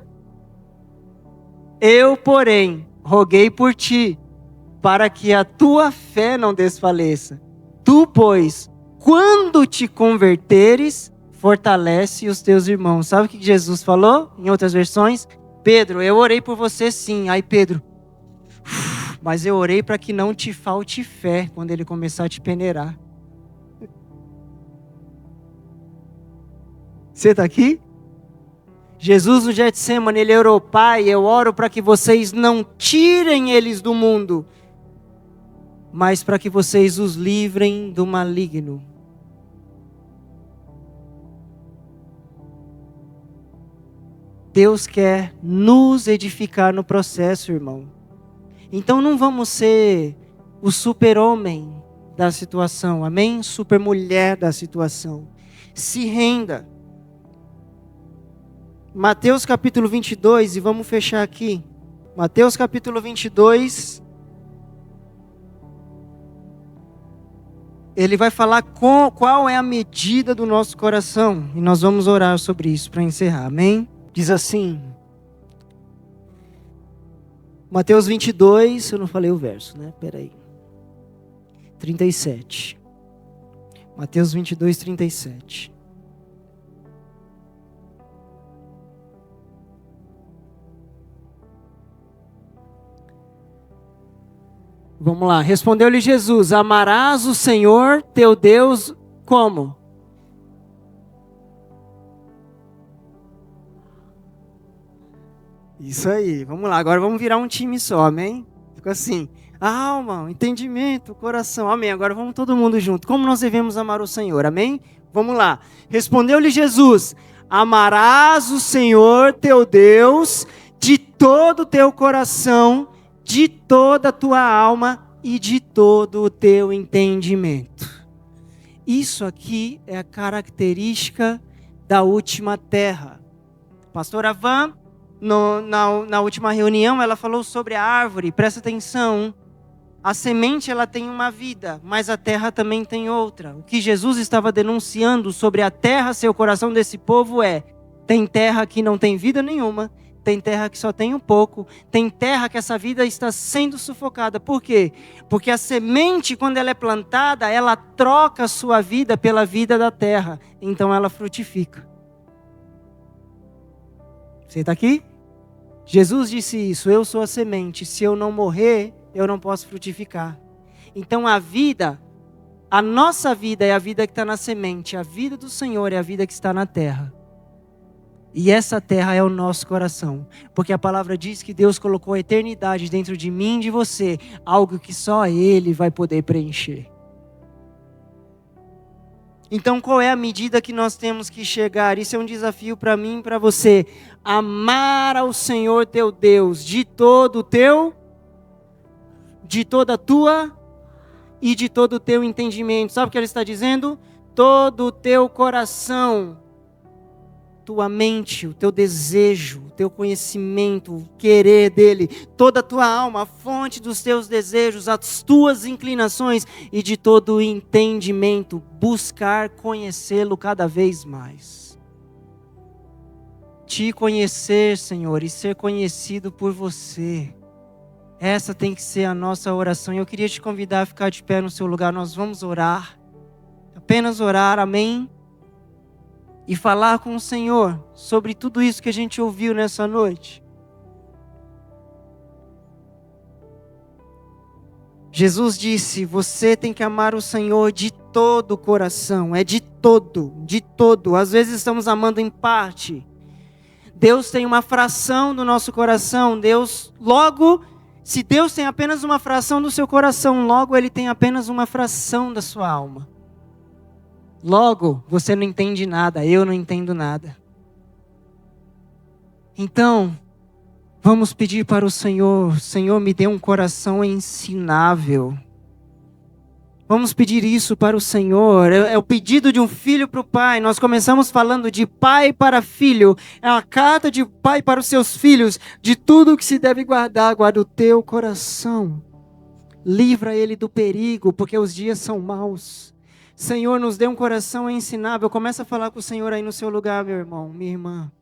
Eu, porém, roguei por ti, para que a tua fé não desfaleça. Tu, pois, quando te converteres, fortalece os teus irmãos. Sabe o que Jesus falou? Em outras versões: Pedro, eu orei por você sim. Aí Pedro: mas eu orei para que não te falte fé quando ele começar a te peneirar. Você está aqui? Jesus no Getsemane, ele orou: Pai, eu oro para que vocês não tirem eles do mundo, mas para que vocês os livrem do maligno. Deus quer nos edificar no processo, irmão. Então não vamos ser o super-homem da situação, amém? Super-mulher da situação. Se renda. Mateus capítulo 22, e vamos fechar aqui. Mateus capítulo 22. Ele vai falar qual é a medida do nosso coração. E nós vamos orar sobre isso para encerrar, amém? Diz assim. Mateus 22, eu não falei o verso, né? Peraí. 37. Mateus 22, 37. Vamos lá. Respondeu-lhe Jesus: amarás o Senhor teu Deus como? Isso aí. Vamos lá. Agora vamos virar um time só, amém? Fica assim: alma, entendimento, coração, amém. Agora vamos todo mundo junto. Como nós devemos amar o Senhor, amém? Vamos lá. Respondeu-lhe Jesus: amarás o Senhor teu Deus de todo o teu coração, de toda a tua alma e de todo o teu entendimento. Isso aqui é a característica da última terra. Pastora Van, na última reunião, ela falou sobre a árvore. Presta atenção. A semente, ela tem uma vida, mas a terra também tem outra. O que Jesus estava denunciando sobre a terra ser o coração desse povo é: tem terra que não tem vida nenhuma, tem terra que só tem um pouco, tem terra que essa vida está sendo sufocada. Por quê? Porque a semente, quando ela é plantada, ela troca a sua vida pela vida da terra, então ela frutifica. Você está aqui? Jesus disse isso: eu sou a semente, se eu não morrer, eu não posso frutificar. Então a vida, a nossa vida é a vida que está na semente, a vida do Senhor é a vida que está na terra. E essa terra é o nosso coração, porque a palavra diz que Deus colocou a eternidade dentro de mim e de você, algo que só Ele vai poder preencher. Então qual é a medida que nós temos que chegar? Isso é um desafio para mim e para você. Amar ao Senhor teu Deus de todo o teu, de toda a tua e de todo o teu entendimento. Sabe o que ele está dizendo? Todo o teu coração, tua mente, o teu desejo, o teu conhecimento, o querer dele, toda a tua alma, a fonte dos teus desejos, as tuas inclinações e de todo o entendimento, buscar conhecê-lo cada vez mais. Te conhecer, Senhor, e ser conhecido por você. Essa tem que ser a nossa oração. Eu queria te convidar a ficar de pé no seu lugar. Nós vamos orar. Apenas orar, amém? E falar com o Senhor sobre tudo isso que a gente ouviu nessa noite. Jesus disse: você tem que amar o Senhor de todo o coração. É de todo, de todo. Às vezes estamos amando em parte. Deus tem uma fração do nosso coração. Deus, logo, Se Deus tem apenas uma fração do seu coração, logo Ele tem apenas uma fração da sua alma. Logo, você não entende nada, eu não entendo nada. Então, vamos pedir para o Senhor: Senhor, me dê um coração ensinável. Vamos pedir isso para o Senhor. É o pedido de um filho para o pai. Nós começamos falando de pai para filho. É a carta de pai para os seus filhos. De tudo que se deve guardar, guarda o teu coração. Livra ele do perigo, porque os dias são maus. Senhor, nos dê um coração ensinável. Começa a falar com o Senhor aí no seu lugar, meu irmão, minha irmã.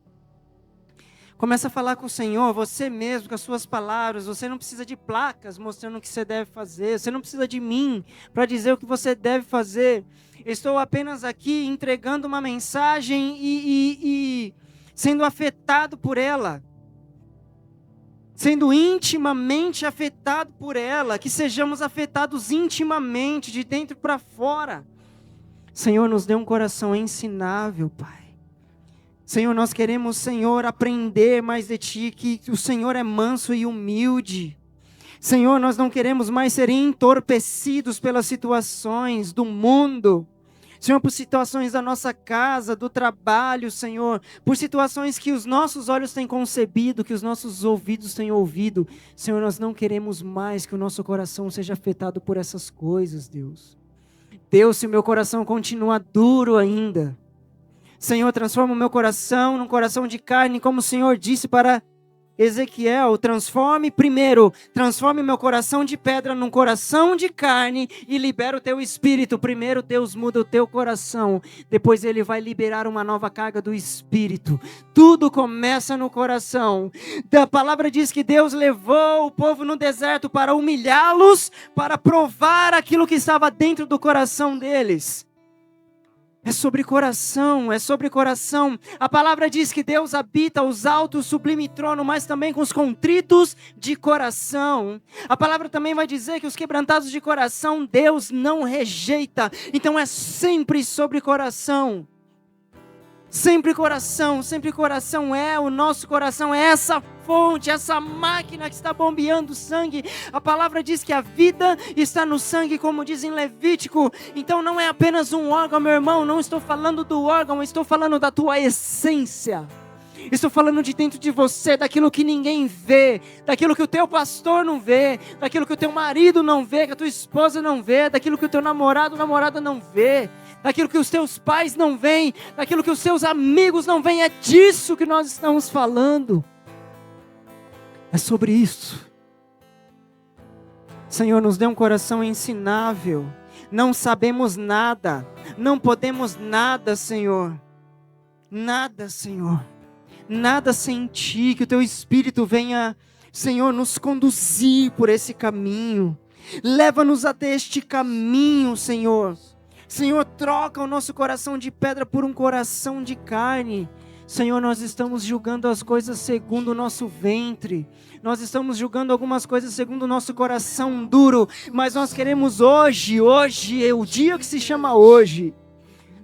Começa a falar com o Senhor, você mesmo, com as suas palavras. Você não precisa de placas mostrando o que você deve fazer. Você não precisa de mim para dizer o que você deve fazer. Estou apenas aqui entregando uma mensagem e sendo afetado por ela. Sendo intimamente afetado por ela. Que sejamos afetados intimamente, de dentro para fora. Senhor, nos dê um coração ensinável, Pai. Senhor, nós queremos, Senhor, aprender mais de Ti, que o Senhor é manso e humilde. Senhor, nós não queremos mais ser entorpecidos pelas situações do mundo. Senhor, por situações da nossa casa, do trabalho, Senhor, por situações que os nossos olhos têm concebido, que os nossos ouvidos têm ouvido. Senhor, nós não queremos mais que o nosso coração seja afetado por essas coisas, Deus. Deus, se o meu coração continua duro ainda, Senhor, transforma o meu coração num coração de carne, como o Senhor disse para Ezequiel. Transforme meu coração de pedra num coração de carne e libera o teu espírito. Primeiro Deus muda o teu coração, depois Ele vai liberar uma nova carga do espírito. Tudo começa no coração. A palavra diz que Deus levou o povo no deserto para humilhá-los, para provar aquilo que estava dentro do coração deles. É sobre coração, é sobre coração. A palavra diz que Deus habita os altos, sublime trono, mas também com os contritos de coração. A palavra também vai dizer que os quebrantados de coração Deus não rejeita. Então é sempre sobre coração. Sempre coração é o nosso coração, é essa fonte, essa máquina que está bombeando sangue. A palavra diz que a vida está no sangue, como diz em Levítico. Então não é apenas um órgão, meu irmão, não estou falando do órgão, estou falando da tua essência. Estou falando de dentro de você, daquilo que ninguém vê, daquilo que o teu pastor não vê, daquilo que o teu marido não vê, que a tua esposa não vê, daquilo que o teu namorado, namorada não vê, daquilo que os teus pais não veem, daquilo que os seus amigos não veem. É disso que nós estamos falando. É sobre isso. Senhor, nos dê um coração ensinável. Não sabemos nada, não podemos nada, Senhor. Nada, Senhor. Nada sem Ti, que o Teu Espírito venha, Senhor, nos conduzir por esse caminho. Leva-nos até este caminho, Senhor. Senhor, troca o nosso coração de pedra por um coração de carne. Senhor, nós estamos julgando as coisas segundo o nosso ventre. Nós estamos julgando algumas coisas segundo o nosso coração duro. Mas nós queremos hoje é o dia que se chama hoje,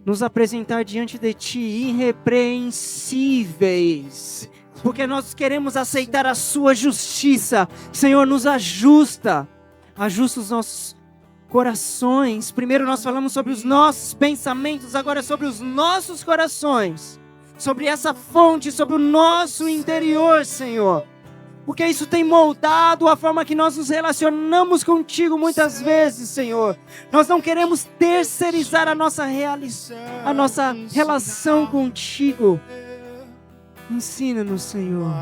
nos apresentar diante de Ti irrepreensíveis, porque nós queremos aceitar a Sua justiça. Senhor, nos ajusta os nossos corações. Primeiro nós falamos sobre os nossos pensamentos, agora é sobre os nossos corações, sobre essa fonte, sobre o nosso interior, Senhor. Porque isso tem moldado a forma que nós nos relacionamos contigo muitas vezes, Senhor. Nós não queremos terceirizar a nossa relação contigo. Ensina-nos, Senhor.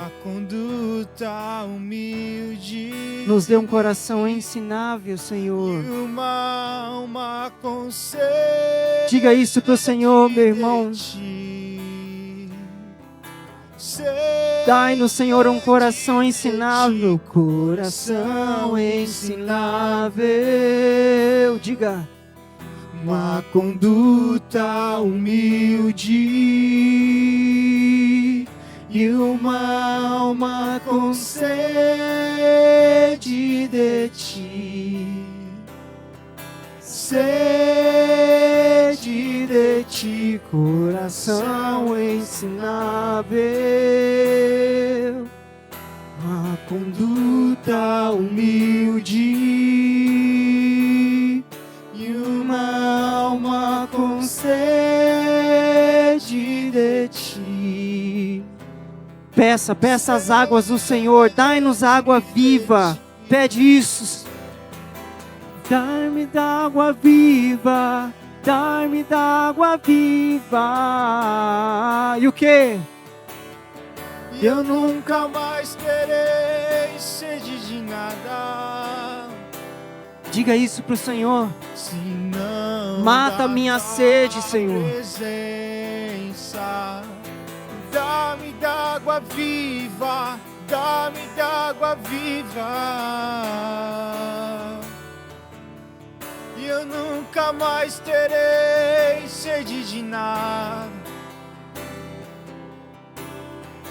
Nos dê um coração ensinável, Senhor. Diga isso para o Senhor, meu irmão. Dai-nos, Senhor, um coração ensinável. Coração ensinável. Diga. Uma conduta humilde e uma alma com sede de Ti. Sede de Ti, coração ensinável. Uma conduta volta humilde e uma alma com sede de ti. Peça as águas do Senhor, dai-nos água viva. Pede isso. Dai-me da água viva, dai-me da água viva. E o quê? Eu nunca mais terei sede de nada. Diga isso pro Senhor. Se não Mata a da minha tua sede, Senhor. presença, dá-me d'água viva, dá-me d'água viva. E eu nunca mais terei sede de nada,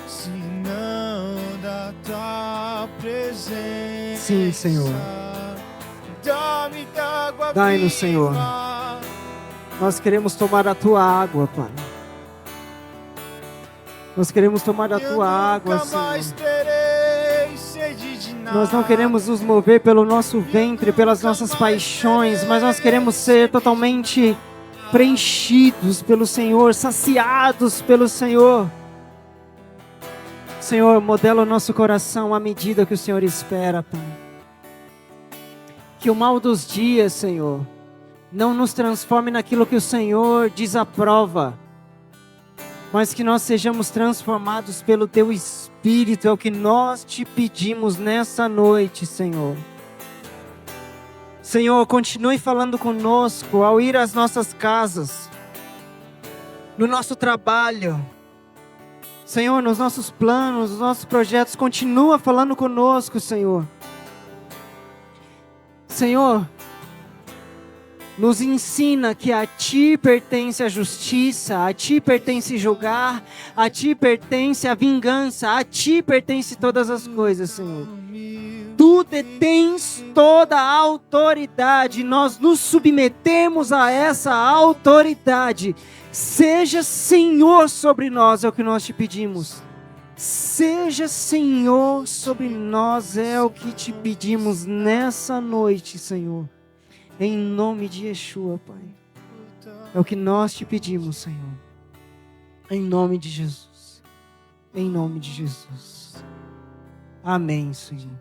se não da tua presença. Sim, Senhor. Dá-me d'água Dai-nos, viva. Senhor. Nós queremos tomar a tua água, Pai. Nós queremos tomar a tua água, Senhor. Nós não queremos nos mover pelo nosso ventre, pelas nossas paixões, mas nós queremos ser totalmente preenchidos pelo Senhor, saciados pelo Senhor. Senhor, modela o nosso coração à medida que o Senhor espera, Pai. Que o mal dos dias, Senhor, não nos transforme naquilo que o Senhor desaprova, mas que nós sejamos transformados pelo Teu Espírito. É o que nós te pedimos nessa noite, Senhor. Senhor, continue falando conosco ao ir às nossas casas, no nosso trabalho. Senhor, nos nossos planos, nos nossos projetos, continua falando conosco, Senhor. Senhor, nos ensina que a Ti pertence a justiça, a Ti pertence julgar, a Ti pertence a vingança, a Ti pertence todas as coisas, Senhor. Tu detens toda a autoridade, nós nos submetemos a essa autoridade. Seja Senhor sobre nós, é o que nós te pedimos. Seja Senhor sobre nós, é o que te pedimos nessa noite, Senhor. Em nome de Yeshua, Pai. É o que nós te pedimos, Senhor. Em nome de Jesus. Em nome de Jesus. Amém, Senhor.